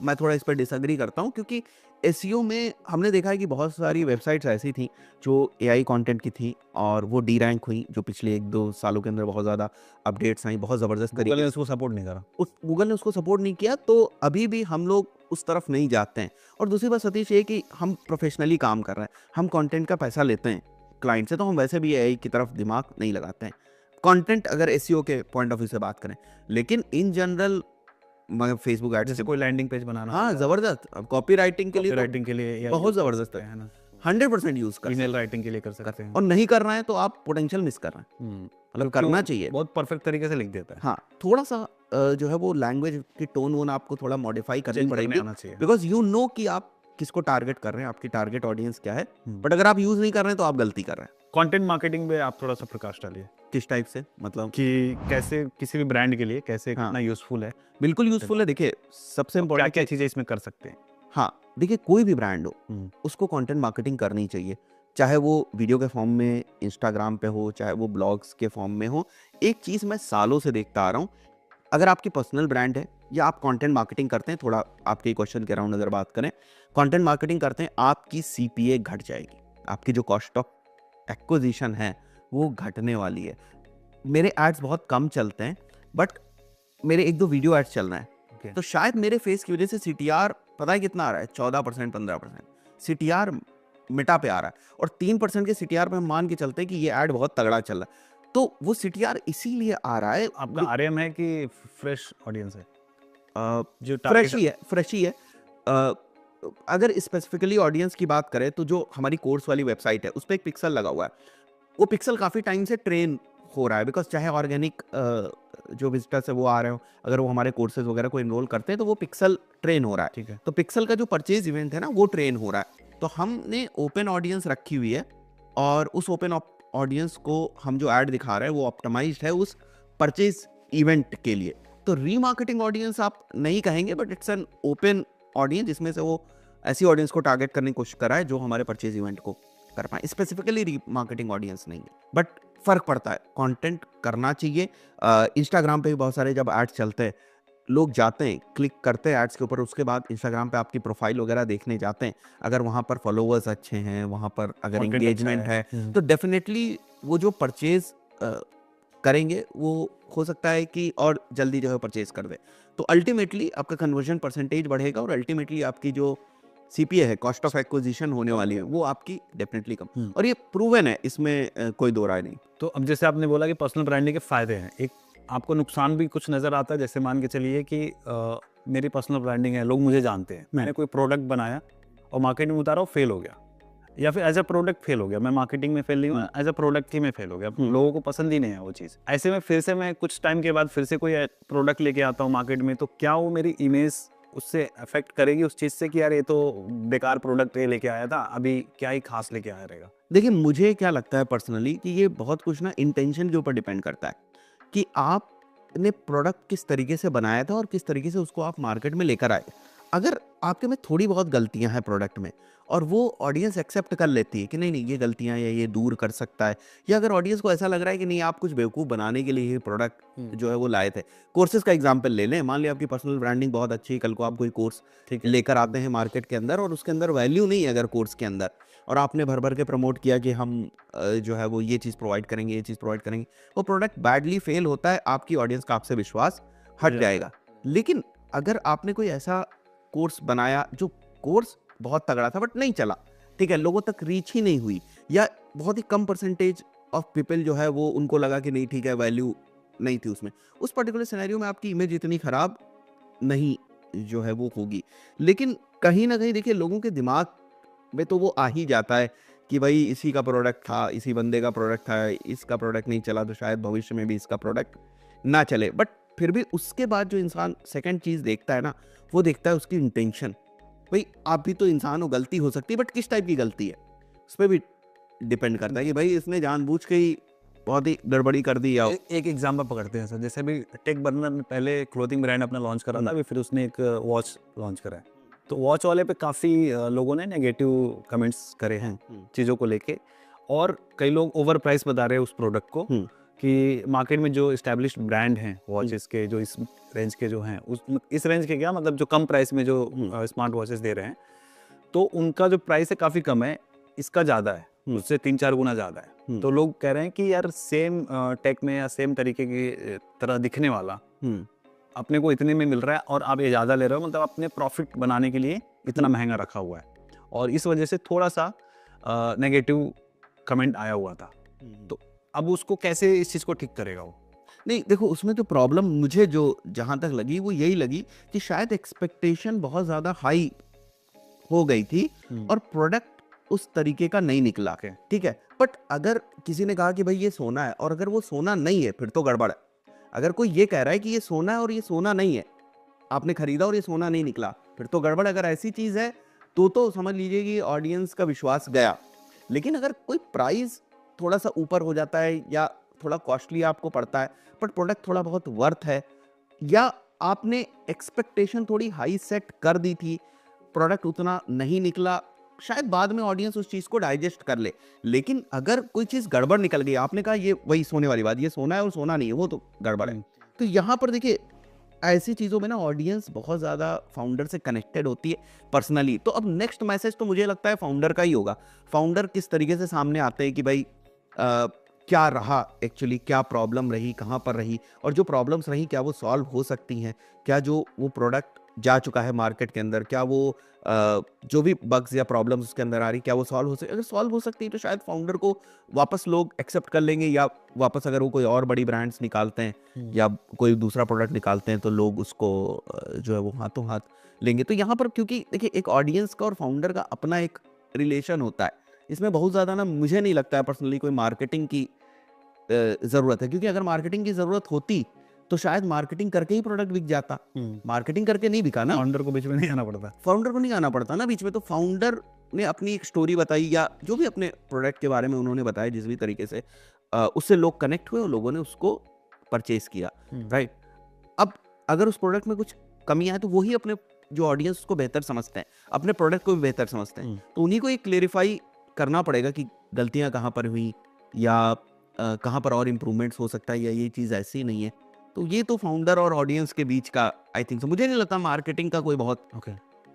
मैं थोड़ा इस पर डिसएग्री करता हूँ, क्योंकि एसईओ में हमने देखा है कि बहुत सारी वेबसाइट्स ऐसी थी जो एआई कंटेंट की थी और वो डी रैंक हुई, जो पिछले 1-2 सालों के अंदर बहुत ज़्यादा अपडेट्स आई, बहुत ज़बरदस्त गूगल तरीके ने से। उसको सपोर्ट नहीं करा। गूगल ने उसको सपोर्ट नहीं किया, तो अभी भी हम लोग उस तरफ नहीं जाते हैं। और दूसरी बात सतीश ये कि हम प्रोफेशनली काम कर रहे हैं, हम कंटेंट का पैसा लेते हैं क्लाइंट से, तो हम वैसे भी एआई की तरफ दिमाग नहीं लगाते हैं कंटेंट अगर एसईओ के पॉइंट ऑफ व्यू से बात करें। लेकिन इन जनरल मैं फेसबुक एड्स जैसे कोई लैंडिंग पेज बनाना, हाँ, ज़बरदस्त। अब कॉपी राइटिंग के लिए तो राइटिंग के लिए AI बहुत use कर ज़बरदस्त सकते हैं ना, 100% यूज़ कर ईमेल राइटिंग के लिए कर सकते हैं। और नहीं कर रहे हैं तो आप पोटेंशियल मिस कर रहे हैं। मतलब क्योंकि करना वो चाहिए। बहुत परफेक्ट तरीके से लिख देता है। हाँ, थोड़ा-सा जो है वो लैंग्वेज की टोन वोन आपको थोड़ा मॉडिफाई करनी चेंज करने पड़ेगी, आना चाहिए। बिकॉज़ यू नो कि आप किसको टारगेट कर रहे हैं, आपकी टारगेट ऑडियंस क्या है। बट अगर आप यूज़ नहीं कर रहे हैं तो आप गलती कर रहे हैं। कंटेंट मार्केटिंग पे आप थोड़ा-सा प्रकाश डालिए किस टाइप से? मतलब कि कैसे किसी भी ब्रांड के लिए कैसे हाँ। कितना यूज़फुल है, बिल्कुल यूज़फुल है। देखिए, सबसे इम्पोर्टेंट क्या-क्या चीज़ें इसमें कर सकते हैं? हाँ, देखिए, कोई भी ब्रांड हो, उसको कंटेंट मार्केटिंग करनी चाहिए। चाहे वो वीडियो के फॉर्म में इंस्टाग्राम पे हो, चाहे वो ब्लॉग्स के फॉर्म में हो। एक चीज़ मैं सालों से देखता आ रहा हूँ, अगर आपकी पर्सनल ब्रांड है या आप कंटेंट मार्केटिंग करते हैं, थोड़ा आपके क्वेश्चन के अराउंड अगर बात करें, कंटेंट मार्केटिंग करते हैं, आपकी सीपीए घट जाएगी। आपकी जो कॉस्ट ऑफ एक्विजिशन है, वो घटने वाली है। मेरे एड्स बहुत कम चलते हैं, बट मेरे 1-2 वीडियो एड्स चल रहे हैं। तो शायद मेरे फेस की वजह से सीटीआर पता है कितना आ रहा है? 14%, 15% सीटीआर मेटा पे आ रहा है, और 3% के सीटीआर पे हम मान के चलते हैं कि ये ऐड बहुत तगड़ा चल रहा है। तो वो सीटीआर इसीलिए आ रहा है। आपका आरएम है कि फ्रेश ऑडियंस है? जो फ्रेश ही है। अगर स्पेसिफिकली ऑडियंस की बात करें, तो जो हमारी कोर्स वाली वेबसाइट है, उस पे एक पिक्सल लगा हुआ है। वो पिक्सल काफ़ी टाइम से ट्रेन हो रहा है, बिकॉज़ चाहे ऑर्गेनिक जो विजिटर्स है वो आ रहे हो, अगर वो हमारे कोर्सेज वगैरह को एनरोल करते हैं, तो वो पिक्सल ट्रेन हो रहा है। ठीक है। तो पिक्सल का जो परचेज इवेंट है ना, वो ट्रेन हो रहा है। तो हमने ओपन ऑडियंस रखी हुई है, और उस ओपन ऑडियंस को हम जो ऐड दिखा रहे हैं वो ऑप्टिमाइज्ड है उस परचेज इवेंट के लिए। तो रीमार्केटिंग ऑडियंस आप नहीं कहेंगे, but it's an open audience, जिसमें से वो ऐसी ऑडियंस को टारगेट करने की कोशिश कर रहा है जो हमारे परचेज इवेंट को कर पाए। स्पेसिफिकली रीमार्केटिंग ऑडियंस नहीं है, बट फर्क पड़ता है। कंटेंट करना चाहिए। इंस्टाग्राम पे भी बहुत सारे जब एड्स चलते हैं, लोग जाते हैं, क्लिक करते हैं एड्स के ऊपर, उसके बाद इंस्टाग्राम पे आपकी प्रोफाइल वगैरह देखने जाते हैं, अगर वहाँ पर फॉलोवर्स अच्छे हैं, वहाँ पर अगर कंटेंट अच्छा एंगेजमेंट है, है। तो डेफिनेटली वो जो परचेज करेंगे वो हो सकता है कि और जल्दी जो है परचेज कर दे। तो अल्टीमेटली आपका कन्वर्जन परसेंटेज बढ़ेगा और अल्टीमेटली आपकी जो सीपीए है, कॉस्ट ऑफ एक्विजिशन होने वाली है, वो आपकी डेफिनेटली कम, और ये प्रूवन है, इसमें कोई दो राय नहीं। तो अब जैसे आपने बोला कि पर्सनल ब्रांडिंग के फ़ायदे हैं, एक आपको नुकसान भी कुछ नज़र आता है? जैसे मान के चलिए कि मेरी पर्सनल ब्रांडिंग है, लोग मुझे जानते हैं, मैंने कोई प्रोडक्ट बनाया और मार्केट में उतारा, वो फेल हो गया, या फिर एज अ प्रोडक्ट फेल हो गया, मैं मार्केटिंग में फेल नहीं हुआ, एज अ प्रोडक्ट ही मैं फेल हो गया, लोगों को पसंद ही नहीं है वो चीज़। ऐसे में फिर से मैं कुछ टाइम के बाद फिर से कोई प्रोडक्ट लेके आता हूँ मार्केट में, तो क्या वो मेरी इमेज उससे अफेक्ट करेगी उस चीज़ से कि यार ये तो बेकार प्रोडक्ट ये लेके आया था, अभी क्या ही खास लेके आया रहेगा? देखिए, मुझे क्या लगता है पर्सनली कि ये बहुत कुछ ना इंटेंशन के ऊपर डिपेंड करता है कि आपने प्रोडक्ट किस तरीके से बनाया था और किस तरीके से उसको आप मार्केट में लेकर आए। अगर आपके में थोड़ी बहुत गलतियां हैं प्रोडक्ट में और वो ऑडियंस एक्सेप्ट कर लेती है कि नहीं नहीं ये गलतियां या ये दूर कर सकता है, या अगर ऑडियंस को ऐसा लग रहा है कि नहीं आप कुछ बेवकूफ़ बनाने के लिए ये प्रोडक्ट जो है वो लाए थे। कोर्सेज का एग्जांपल ले लें, मान लिया आपकी पर्सनल ब्रांडिंग बहुत अच्छी है, कल को आप कोई कोर्स ठीक है। लेकर आते हैं मार्केट के अंदर और उसके अंदर वैल्यू नहीं है अगर कोर्स के अंदर, और आपने भर भर के प्रमोट किया कि हम जो है वो ये चीज़ प्रोवाइड करेंगे, ये चीज़ प्रोवाइड करेंगे, वो प्रोडक्ट बैडली फेल होता है, आपकी ऑडियंस का आपसे विश्वास हट जाता जाएगा। लेकिन अगर आपने कोई ऐसा कोर्स बनाया जो कोर्स बहुत तगड़ा था बट नहीं चला, ठीक है, लोगों तक रीच ही नहीं हुई, या बहुत ही कम परसेंटेज ऑफ पीपल जो है वो उनको लगा कि नहीं ठीक है वैल्यू नहीं थी उसमें, उस पर्टिकुलर सिनेरियो में आपकी इमेज इतनी खराब नहीं जो है वो होगी। लेकिन कहीं ना कहीं देखिए लोगों के दिमाग में तो वो आ ही जाता है कि भाई इसी का प्रोडक्ट था, इसी बंदे का प्रोडक्ट था, इसका प्रोडक्ट नहीं चला तो शायद भविष्य में भी इसका प्रोडक्ट ना चले। बट फिर भी उसके बाद जो इंसान सेकंड चीज़ देखता है ना, वो देखता है उसकी इंटेंशन। भाई आप भी तो इंसान हो, गलती हो सकती है, बट किस टाइप की गलती है उस पर भी डिपेंड करता है कि भाई इसने जानबूझ के ही बहुत ही गड़बड़ी कर दी या एक एग्जाम्पल पकड़ते हैं सर, जैसे अभी टेक बर्नर ने पहले क्लोथिंग ब्रांड अपना लॉन्च करा था, अभी फिर उसने एक वॉच लॉन्च करा है, तो वॉच वाले पे काफ़ी लोगों ने नेगेटिव कमेंट्स करे हैं चीज़ों को लेके, और कई लोग ओवर प्राइस बता रहे हैं उस प्रोडक्ट को कि मार्केट में जो इस्टेब्लिश्ड ब्रांड हैं वॉचेस के, जो इस रेंज के जो हैं, इस रेंज के क्या मतलब जो कम प्राइस में जो स्मार्ट वॉचेस दे रहे हैं, तो उनका जो प्राइस है काफ़ी कम है, इसका ज़्यादा है, उससे 3-4 गुना ज़्यादा है। तो लोग कह रहे हैं कि यार सेम टेक में या सेम तरीके की तरह दिखने वाला अपने को इतने में मिल रहा है और आप ये ज़्यादा ले रहे हो, मतलब अपने प्रॉफिट बनाने के लिए इतना महंगा रखा हुआ है, और इस वजह से थोड़ा सा नेगेटिव कमेंट आया हुआ था। तो अब उसको कैसे इस चीज़ को ठीक करेगा वो? नहीं देखो, उसमें तो प्रॉब्लम मुझे जो जहाँ तक लगी वो यही लगी कि शायद एक्सपेक्टेशन बहुत ज़्यादा हाई हो गई थी और प्रोडक्ट उस तरीके का नहीं निकला, ठीक है। बट अगर किसी ने कहा कि भाई ये सोना है और अगर वो सोना नहीं है फिर तो गड़बड़ है। अगर कोई ये कह रहा है कि ये सोना है और ये सोना नहीं है, आपने खरीदा और ये सोना नहीं निकला, फिर तो गड़बड़। अगर ऐसी चीज़ है तो समझ लीजिए कि ऑडियंस का विश्वास गया। लेकिन अगर कोई प्राइस थोड़ा सा ऊपर हो जाता है या थोड़ा कॉस्टली आपको पड़ता है बट प्रोडक्ट थोड़ा बहुत वर्थ है, या आपने एक्सपेक्टेशन थोड़ी हाई सेट कर दी थी, प्रोडक्ट उतना नहीं निकला, शायद बाद में ऑडियंस उस चीज़ को डाइजेस्ट कर ले। लेकिन अगर कोई चीज़ गड़बड़ निकल गई, आपने कहा ये वही सोने वाली बात, ये सोना है और सोना नहीं है, वो तो गड़बड़ है। तो यहाँ पर देखिए ऐसी चीज़ों में ना ऑडियंस बहुत ज़्यादा फाउंडर से कनेक्टेड होती है पर्सनली। तो अब नेक्स्ट मैसेज तो मुझे लगता है फाउंडर का ही होगा। फाउंडर किस तरीके से सामने आते हैं कि भाई क्या रहा एक्चुअली, क्या प्रॉब्लम रही, कहाँ पर रही, और जो प्रॉब्लम्स रही क्या वो सॉल्व हो सकती हैं, क्या जो वो प्रोडक्ट जा चुका है मार्केट के अंदर, क्या वो जो भी बग्स या प्रॉब्लम्स उसके अंदर आ रही क्या वो सॉल्व हो सकती। अगर सॉल्व हो सकती है तो शायद फाउंडर को वापस लोग एक्सेप्ट कर लेंगे, या वापस अगर वो कोई और बड़ी ब्रांड्स निकालते हैं या कोई दूसरा प्रोडक्ट निकालते हैं तो लोग उसको जो है वो हाथों हाथ लेंगे। तो यहाँ पर क्योंकि देखिए एक ऑडियंस का और फाउंडर का अपना एक रिलेशन होता है, इसमें बहुत ज़्यादा ना मुझे नहीं लगता है पर्सनली कोई मार्केटिंग की ज़रूरत है। क्योंकि अगर मार्केटिंग की ज़रूरत होती तो शायद मार्केटिंग करके ही प्रोडक्ट बिक जाता। मार्केटिंग करके नहीं बिका ना, फाउंडर को बीच में नहीं आना पड़ता। फाउंडर को नहीं आना पड़ता ना बीच में। तो फाउंडर ने अपनी एक स्टोरी बताई या जो भी अपने प्रोडक्ट के बारे में उन्होंने बताया जिस भी तरीके से, उससे लोग कनेक्ट हुए और लोगों ने उसको परचेज किया, राइट। अब अगर उस प्रोडक्ट में कुछ कमियां हैं तो वही अपने जो ऑडियंस को बेहतर समझते हैं, अपने प्रोडक्ट को भी बेहतर समझते हैं, तो उन्हीं को ये क्लेरिफाई करना पड़ेगा कि गलतियां कहाँ पर हुई या कहाँ पर और इम्प्रूवमेंट्स हो सकता है, या ये चीज़ ऐसी नहीं है। तो ये तो फाउंडर और ऑडियंस के बीच का आई थिंक so, मुझे नहीं लगता मार्केटिंग का कोई बहुत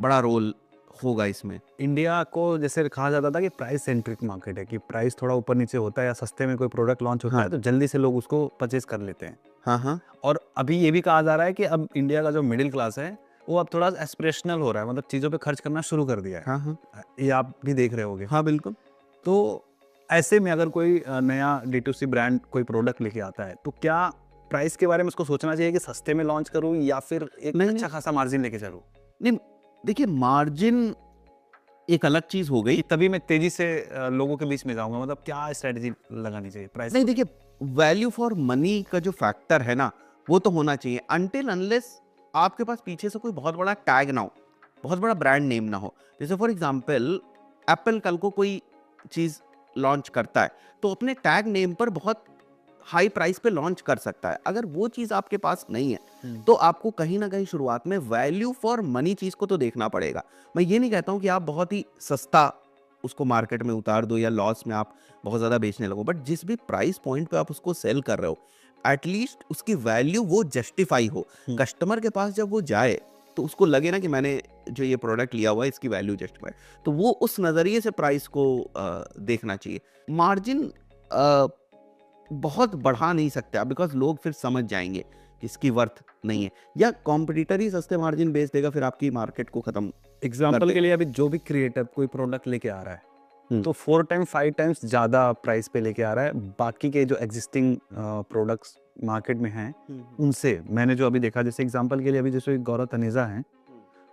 बड़ा रोल होगा इसमें। इंडिया को जैसे कहा जाता था कि प्राइस सेंट्रिक मार्केट है, कि प्राइस थोड़ा ऊपर नीचे होता है या सस्ते में कोई प्रोडक्ट लॉन्च होता हाँ। है तो जल्दी से लोग उसको परचेज कर लेते हैं। हाँ हाँ और अभी ये भी कहा जा रहा है कि अब इंडिया का जो मिडिल क्लास है वो अब थोड़ा एस्पिरेशनल हो रहा है, मतलब चीज़ों पे खर्च करना शुरू कर दिया है। हाँ हाँ ये आप भी देख रहे होगे। हाँ बिल्कुल। तो ऐसे में अगर कोई नया D2C ब्रांड कोई प्रोडक्ट लेके आता है तो क्या प्राइस के बारे में उसको सोचना चाहिए कि सस्ते में लॉन्च करूँ या फिर एक नहीं, अच्छा खासा मार्जिन लेके चलूँ? नहीं देखिए, मार्जिन एक अलग चीज हो गई। तभी मैं तेजी से लोगों के बीच में जाऊंगा, मतलब क्या स्ट्रेटजी लगानी चाहिए प्राइस? नहीं देखिए, वैल्यू फॉर मनी का जो फैक्टर है ना, वो तो होना चाहिए अनटिल अनलेस आपके पास पीछे से कोई बहुत बड़ा टैग ना हो, बहुत बड़ा ब्रांड नेम ना हो। जैसे फॉर एग्जांपल एप्पल कल को कोई चीज लॉन्च करता है तो अपने टैग नेम पर बहुत हाई प्राइस पे लॉन्च कर सकता है। अगर वो चीज आपके पास नहीं है तो आपको कहीं ना कहीं शुरुआत में वैल्यू फॉर मनी चीज को तो देखना पड़ेगा। मैं ये नहीं कहता हूं कि आप बहुत ही सस्ता उसको मार्केट में उतार दो या लॉस में आप बहुत ज़्यादा बेचने लगो, बट जिस भी प्राइस पॉइंट पे आप उसको सेल कर रहे हो एटलीस्ट उसकी वैल्यू वो जस्टिफाई हो। कस्टमर के पास जब वो जाए तो उसको लगे ना कि मैंने जो ये प्रोडक्ट लिया हुआ है इसकी वैल्यू जस्टिफाई, तो वो उस नज़रिए से प्राइस को देखना चाहिए। मार्जिन बहुत बढ़ा नहीं सकते आप, बिकॉज लोग फिर समझ जाएंगे कि इसकी वर्थ नहीं है, या कॉम्पिटिटर ही सस्ते मार्जिन बेच देगा, फिर आपकी मार्केट को खत्म। एग्जाम्पल के लिए अभी जो भी क्रिएटर कोई प्रोडक्ट लेके आ रहा है तो 4 टाइम 5 टाइम्स ज़्यादा प्राइस पे लेके आ रहा है बाकी के जो एग्जिस्टिंग प्रोडक्ट्स मार्केट में हैं उनसे। मैंने जो अभी देखा, जैसे एग्जांपल के लिए अभी जैसे गौरव तनेजा हैं,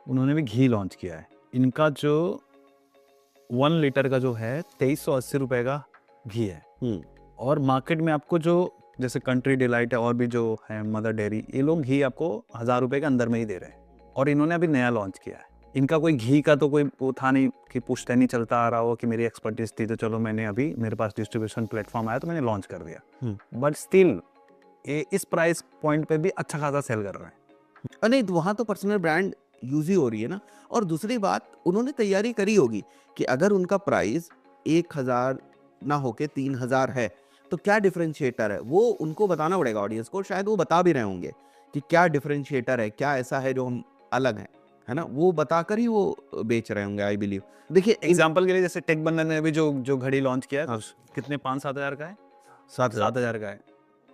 उन्होंने भी घी लॉन्च किया है। इनका जो 1 लीटर का जो है 2380 रुपये का घी है, और मार्केट में आपको जो जैसे कंट्री डिलाइट है और भी जो है मदर डेयरी, ये लोग घी आपको 1000 रुपये के अंदर में ही दे रहे हैं, और इन्होंने अभी नया लॉन्च किया है। इनका कोई घी का तो कोई वो था नहीं कि पुश्तैनी चलता आ रहा हो कि मेरी एक्सपर्टीज थी तो चलो मैंने अभी मेरे पास डिस्ट्रीब्यूशन प्लेटफॉर्म आया तो मैंने लॉन्च कर दिया, बट स्टिल ये इस प्राइस पॉइंट पे भी अच्छा खासा सेल कर रहा है। नहीं, वहाँ तो पर्सनल ब्रांड यूज ही हो रही है ना। और दूसरी बात, उन्होंने तैयारी करी होगी कि अगर उनका प्राइस 1000 ना होके 3000 है तो क्या डिफरेंशिएटर है, वो उनको बताना पड़ेगा ऑडियंस को। शायद वो बता भी रहे होंगे कि क्या डिफरेंशिएटर है, क्या ऐसा है जो हम अलग है ना, वो बताकर ही वो बेच रहे होंगे आई बिलीव। देखिए एग्जांपल के लिए जैसे टेक बंधन ने अभी जो घड़ी लॉन्च किया है, कितने 5-7 हज़ार का है, 7 हज़ार का है।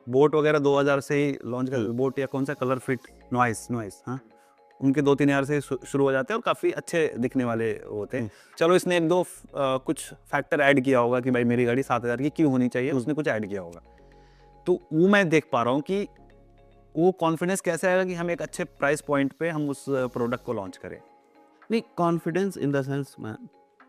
बोट वगैरह 2000 से ही लॉन्च कर, बोट या कौन सा कलर फिट नॉइस, हाँ, उनके 2-3 हज़ार से शुरू हो जाते हैं और काफ़ी अच्छे दिखने वाले होते हैं। चलो इसने 1-2 कुछ फैक्टर ऐड किया होगा कि भाई मेरी गाड़ी 7000 की क्यों होनी चाहिए, उसने कुछ ऐड किया होगा, तो वो मैं देख पा रहा हूँ कि वो कॉन्फिडेंस कैसे आएगा कि हम एक अच्छे प्राइस पॉइंट पे हम उस प्रोडक्ट को लॉन्च करें। नहीं, confidence in the sense man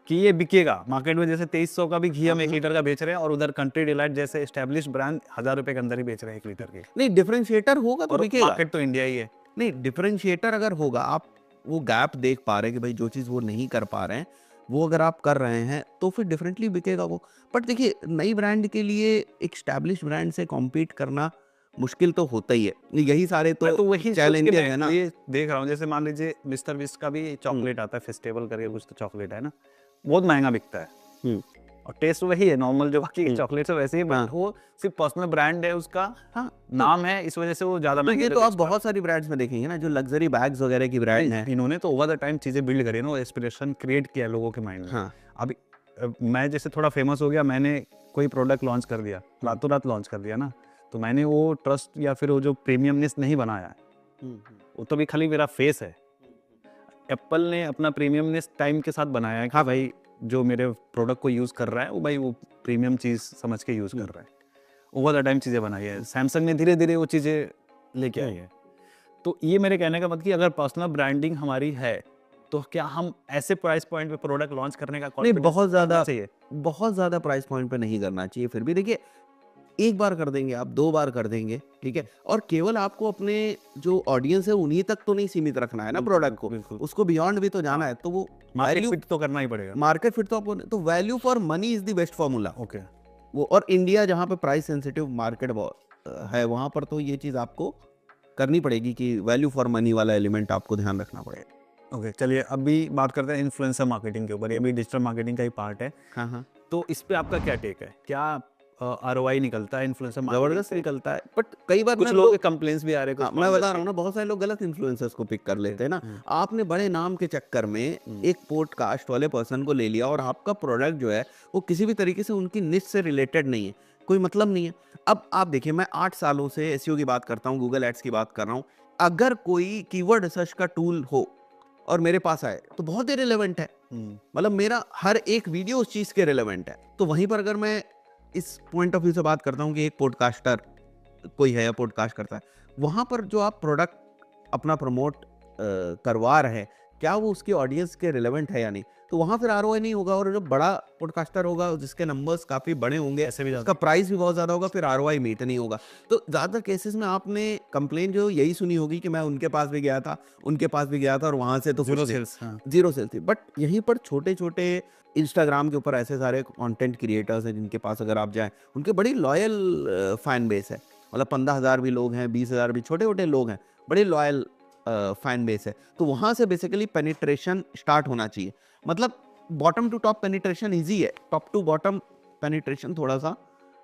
कि ये बिकेगा मार्केट में। जैसे 2300 का भी घी हम 1 लीटर का बेच रहे हैं और उधर कंट्री डिलाइट जैसे एस्टेब्लिश ब्रांड 1000 रुपए के अंदर ही बेच रहे हैं 1 लीटर के। नहीं, डिफरेंशिएटर होगा तो बिकेगा। मार्केट तो इंडिया ही है। नहीं, डिफरेंशिएटर अगर होगा, आप वो गैप देख पा रहे हैं कि भाई जो चीज़ वो नहीं कर पा रहे हैं वो अगर आप कर रहे हैं तो फिर डिफरेंटली बिकेगा वो। बट देखिए, नई ब्रांड के लिए एक एस्टैब्लिश ब्रांड से कॉम्पीट करना मुश्किल तो होता ही है। यही सारे तो वही चैलेंजेस है ना। ये देख रहा हूँ, जैसे मान लीजिए मिस्टर बिस्ट का भी चॉकलेट आता है, फेस्टिवल करके कुछ तो चॉकलेट है ना, बहुत महंगा बिकता है और टेस्ट वही है नॉर्मल जो बाकी के चॉकलेट से वैसे ही, बट वो सिर्फ पर्सनल ब्रांड है उसका, हाँ नाम है, इस वजह से वो ज्यादा महंगा। तो आप बहुत सारी ब्रांड्स में देखेंगे ना जो लग्जरी बैग्स वगैरह की ब्रांड है, इन्होंने तो ओवर द टाइम चीजें बिल्ड करी ना, एस्पिरेशन क्रिएट किया लोगों के माइंड में। हाँ। अभी मैं जैसे थोड़ा फेमस हो गया, मैंने कोई प्रोडक्ट लॉन्च कर दिया, रातों रात लॉन्च कर दिया ना, तो मैंने वो ट्रस्ट या फिर वो जो प्रीमियमनेस नहीं बनाया है, वो तो भी खाली मेरा फेस है। एप्पल ने अपना प्रीमियमनेस टाइम के साथ बनाया है कि हाँ भाई जो मेरे प्रोडक्ट को यूज़ कर रहा है वो भाई वो प्रीमियम चीज़ समझ के यूज़ कर रहा है। ओवर द टाइम चीज़ें बनाई है, सैमसंग ने धीरे धीरे वो चीज़ें लेके आई है। तो ये मेरे कहने का मतलब कि अगर पर्सनल ब्रांडिंग हमारी है तो क्या हम ऐसे प्राइस पॉइंट पे प्रोडक्ट लॉन्च करने का नहीं, बहुत ज़्यादा प्राइस पॉइंट पे नहीं करना चाहिए। फिर भी देखिए, एक बार कर देंगे आप, 2 बार कर देंगे, ठीक है, और केवल आपको अपने जो ऑडियंस है उन्हीं तक तो नहीं सीमित रखना है ना प्रोडक्ट को, उसको बियॉन्ड भी तो जाना है। तो वो मार्केट फिट तो करना ही पड़ेगा। मार्केट फिट तो आपको, तो value for money is the best formula. Okay, वो और इंडिया जहाँ पे प्राइस सेंसिटिव मार्केट है वहाँ पर तो ये चीज़ आपको करनी पड़ेगी कि वैल्यू फॉर मनी वाला एलिमेंट आपको ध्यान रखना पड़ेगा। ओके, चलिए अभी बात करते हैं इन्फ्लुएंसर मार्केटिंग के ऊपर। ये अभी डिजिटल मार्केटिंग का ही पार्ट है। हाँ हाँ। तो इस पे आपका क्या टेक है? क्या आरओआई निकलता है इन्फ्लुएंसर जबरदस्त निकलता है, बट कई बार कुछ लोगों के कंप्लेंट्स भी आ रहे हैं हाँ, मैं बता रहा हूँ ना, बहुत सारे लोग गलत इन्फ्लुएंसर्स को पिक कर लेते हैं ना। आपने बड़े नाम के चक्कर में एक पॉडकास्ट वाले पर्सन को ले लिया और आपका प्रोडक्ट जो है वो किसी भी तरीके से उनकी निश से रिलेटेड नहीं है, कोई मतलब नहीं है। अब आप देखिए, मैं 8 सालों से एसईओ की बात करता हूँ, गूगल एड्स की बात कर रहा हूँ। अगर कोई कीवर्ड रिसर्च का टूल हो और मेरे पास आए तो बहुत ही रिलेवेंट है, मतलब मेरा हर एक वीडियो उस चीज़ के रिलेवेंट है। तो वहीं पर अगर मैं इस पॉइंट ऑफ व्यू से बात करता हूँ कि एक पॉडकास्टर कोई है या पॉडकास्ट करता है, वहाँ पर जो आप प्रोडक्ट अपना प्रमोट करवा रहे हैं, क्या वो उसकी ऑडियंस के रिलेवेंट है या नहीं, तो वहाँ फिर आरओआई नहीं होगा। और जो बड़ा पॉडकास्टर होगा जिसके नंबर्स काफ़ी बड़े होंगे, ऐसे भी उसका प्राइस भी बहुत ज़्यादा होगा, फिर आरओआई मीट नहीं होगा। तो ज़्यादातर केसेस में आपने कंप्लेन जो यही सुनी होगी कि मैं उनके पास भी गया था, उनके पास भी गया था और वहाँ से तो जीरो कुछ नहीं, सेल्स। हाँ, जीरो सेल थी। बट यहीं पर छोटे छोटे इंस्टाग्राम के ऊपर ऐसे सारे कंटेंट क्रिएटर्स हैं जिनके पास अगर आप जाएं, उनके बड़ी लॉयल फैन बेस है, मतलब 15,000 भी लोग हैं, 20,000 भी, छोटे छोटे लोग हैं, बड़े लॉयल फैन बेस है। तो वहाँ से बेसिकली पेनिट्रेशन स्टार्ट होना चाहिए। मतलब bottom to top penetration easy है, टॉप टू बॉटम पेनिट्रेशन थोड़ा सा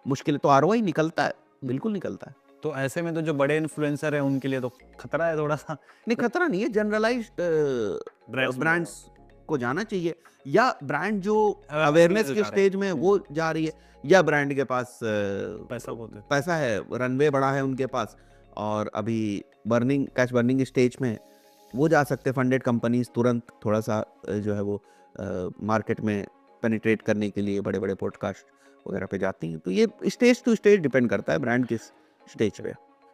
मुश्किल है। तो आरओआई निकलता है, बिल्कुल निकलता है। तो ऐसे में तो जो बड़े इन्फ्लुएंसर हैं उनके लिए तो खतरा है थोड़ा सा। नहीं, खतरा नहीं है, जनरलाइज्ड ब्रांड्स को जाना चाहिए, या ब्रांड जो अवेयरनेस के स्टेज में वो जा रही है, या ब्रांड के पास पैसा बहुत है। पैसा है, रनवे बड़ा है उनके पास, और अभी कैश बर्निंग स्टेज में वो जा सकते हैं। फंडेड कंपनीज तुरंत थोड़ा सा जो है वो मार्केट में पेनिट्रेट करने के लिए बड़े बड़े पॉडकास्ट वगैरह पे जाती हैं। तो ये स्टेज टू स्टेज डिपेंड करता है ब्रांड किस स्टेज पे।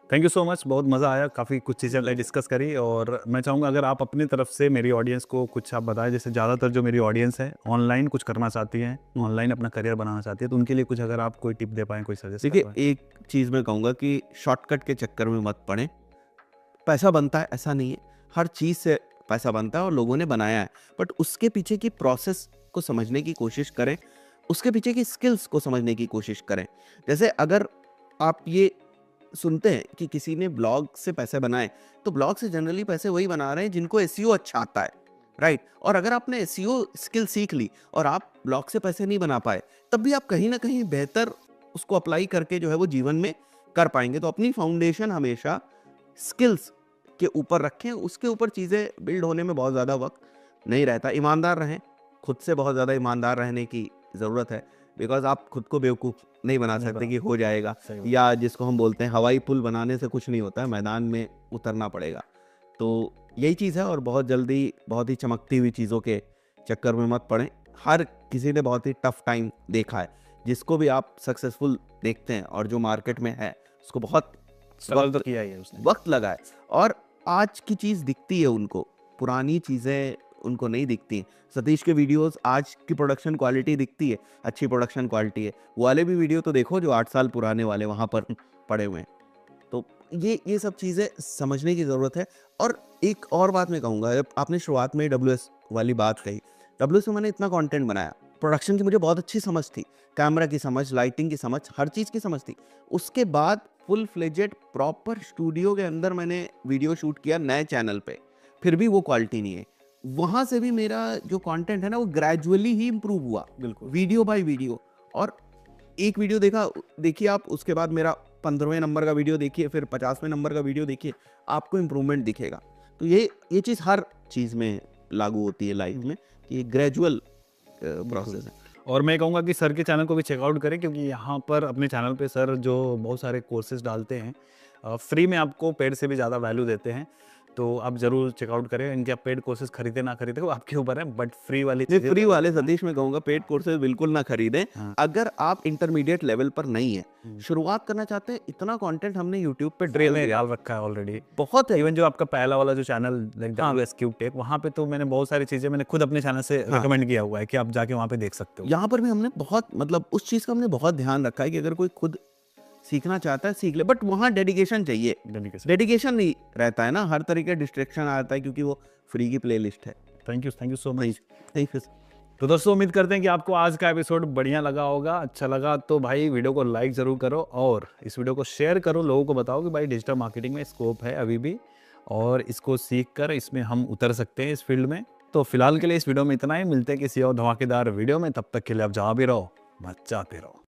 थैंक यू सो मच, बहुत मज़ा आया, काफ़ी कुछ चीज़ें हमने डिस्कस करी। और मैं चाहूँगा अगर आप अपनी तरफ से मेरी ऑडियंस को कुछ आप बताएं, जैसे ज़्यादातर जो मेरी ऑडियंस है ऑनलाइन कुछ करना चाहती है, ऑनलाइन अपना करियर बनाना चाहती है, तो उनके लिए कुछ अगर आप कोई टिप दे पाएँ, कोई सजेस्ट कर देखिए, पाएँ। एक चीज़ मैं कहूँगा कि शॉर्टकट के चक्कर में मत पड़ें। पैसा बनता है ऐसा नहीं है, हर चीज़ से पैसा बनता है और लोगों ने बनाया है, बट उसके पीछे की प्रोसेस को समझने की कोशिश करें, उसके पीछे की स्किल्स को समझने की कोशिश करें। जैसे अगर आप ये सुनते हैं कि किसी ने ब्लॉग से पैसे बनाए, तो ब्लॉग से जनरली पैसे वही बना रहे हैं जिनको एसईओ अच्छा आता है, राइट। और अगर आपने एसईओ स्किल सीख ली और आप ब्लॉग से पैसे नहीं बना पाए, तब भी आप कहीं ना कहीं बेहतर उसको अप्लाई करके जो है वो जीवन में कर पाएंगे। तो अपनी फाउंडेशन हमेशा स्किल्स के ऊपर रखें, उसके ऊपर चीज़ें बिल्ड होने में बहुत ज़्यादा वक्त नहीं रहता। ईमानदार रहें, खुद से बहुत ज़्यादा ईमानदार रहने की ज़रूरत है, बिकॉज आप खुद को बेवकूफ़ नहीं बना सकते कि हो जाएगा, या जिसको हम बोलते हैं हवाई पुल बनाने से कुछ नहीं होता है, मैदान में उतरना पड़ेगा। तो यही चीज़ है, और बहुत जल्दी बहुत ही चमकती हुई चीज़ों के चक्कर में मत पड़ें। हर किसी ने बहुत ही टफ टाइम देखा है, जिसको भी आप सक्सेसफुल देखते हैं और जो मार्केट में है उसको बहुत स्ट्रगल तो किया ही है उसने। वक्त लगा है, और आज की चीज़ दिखती है उनको, पुरानी चीज़ें उनको नहीं दिखती। सतीश के वीडियोस आज की प्रोडक्शन क्वालिटी दिखती है, अच्छी प्रोडक्शन क्वालिटी है। वो वाले भी वीडियो तो देखो जो 8 साल पुराने वाले वहाँ पर पड़े हुए हैं। तो ये सब चीज़ें समझने की ज़रूरत है। और एक और बात मैं कहूँगा, जब आपने शुरुआत में AWS वाली बात कही, AWS में मैंने इतना कंटेंट बनाया, प्रोडक्शन की मुझे बहुत अच्छी समझ थी, कैमरा की समझ, लाइटिंग की समझ, हर चीज़ की समझ थी। उसके बाद फुल फ्लेजेड प्रॉपर स्टूडियो के अंदर मैंने वीडियो शूट किया नए चैनल पे, फिर भी वो क्वालिटी नहीं है। वहाँ से भी मेरा जो कंटेंट है ना, वो ग्रेजुअली ही इम्प्रूव हुआ, बिल्कुल। Video by video. और एक वीडियो देखिए आप, उसके बाद मेरा 15वें नंबर का वीडियो देखिए, फिर 50वें नंबर का वीडियो देखिए, आपको इम्प्रूवमेंट दिखेगा। तो ये चीज़ हर चीज़ में लागू होती है लाइफ में, कि ये ग्रेजुअल प्रोसेस है। और मैं कहूँगा कि सर के चैनल को भी चेकआउट करें, क्योंकि यहाँ पर अपने चैनल पे सर जो बहुत सारे कोर्सेज डालते हैं, फ्री में आपको पेड से भी ज़्यादा वैल्यू देते हैं। तो आप ज़रूर चेकआउट करें। इनके आप पेड कोर्सेज खरीदे ना खरीदे वो आपके ऊपर है, बट फ्री वाली चीज़ें फ्री वाले सतीश में कहूँगा पेड कोर्सेज बिल्कुल ना खरीदें। हाँ। अगर आप इंटरमीडिएट लेवल पर नहीं है, शुरुआत करना चाहते हैं, इतना कंटेंट हमने यूट्यूब पे ड्रेल मैंने याद रखा है ऑलरेडी। बहुत है। इवन जो आपका पहला वाला जो चैनल लाइक WSQ टेक, वहाँ पे तो मैंने बहुत सारी चीज़ें मैंने खुद अपने चैनल से रिकमेंड किया हुआ है कि आप जाके वहाँ पे देख सकते हो। यहाँ पर भी हमने बहुत, मतलब उस चीज़ का हमने बहुत ध्यान रखा है कि अगर कोई खुद सीखना चाहता है सीख ले, बट वहाँ डेडिकेशन चाहिए। डेडिकेशन नहीं रहता है ना, हर तरीके का डिस्ट्रैक्शन आता है, क्योंकि वो फ्री की प्लेलिस्ट है। Thank you so much. Thank you. तो दोस्तों उम्मीद करते हैं कि आपको आज का एपिसोड बढ़िया लगा होगा। अच्छा लगा तो भाई वीडियो को लाइक ज़रूर करो, और इस वीडियो को शेयर करो, लोगों को बताओ कि भाई डिजिटल मार्केटिंग में स्कोप है अभी भी, और इसको सीख कर इसमें हम उतर सकते हैं इस फील्ड में। तो फिलहाल के लिए इस वीडियो में इतना ही, मिलते हैं किसी और धमाकेदार वीडियो में। तब तक के लिए आप जहाँ भी रहो मचाते रहो।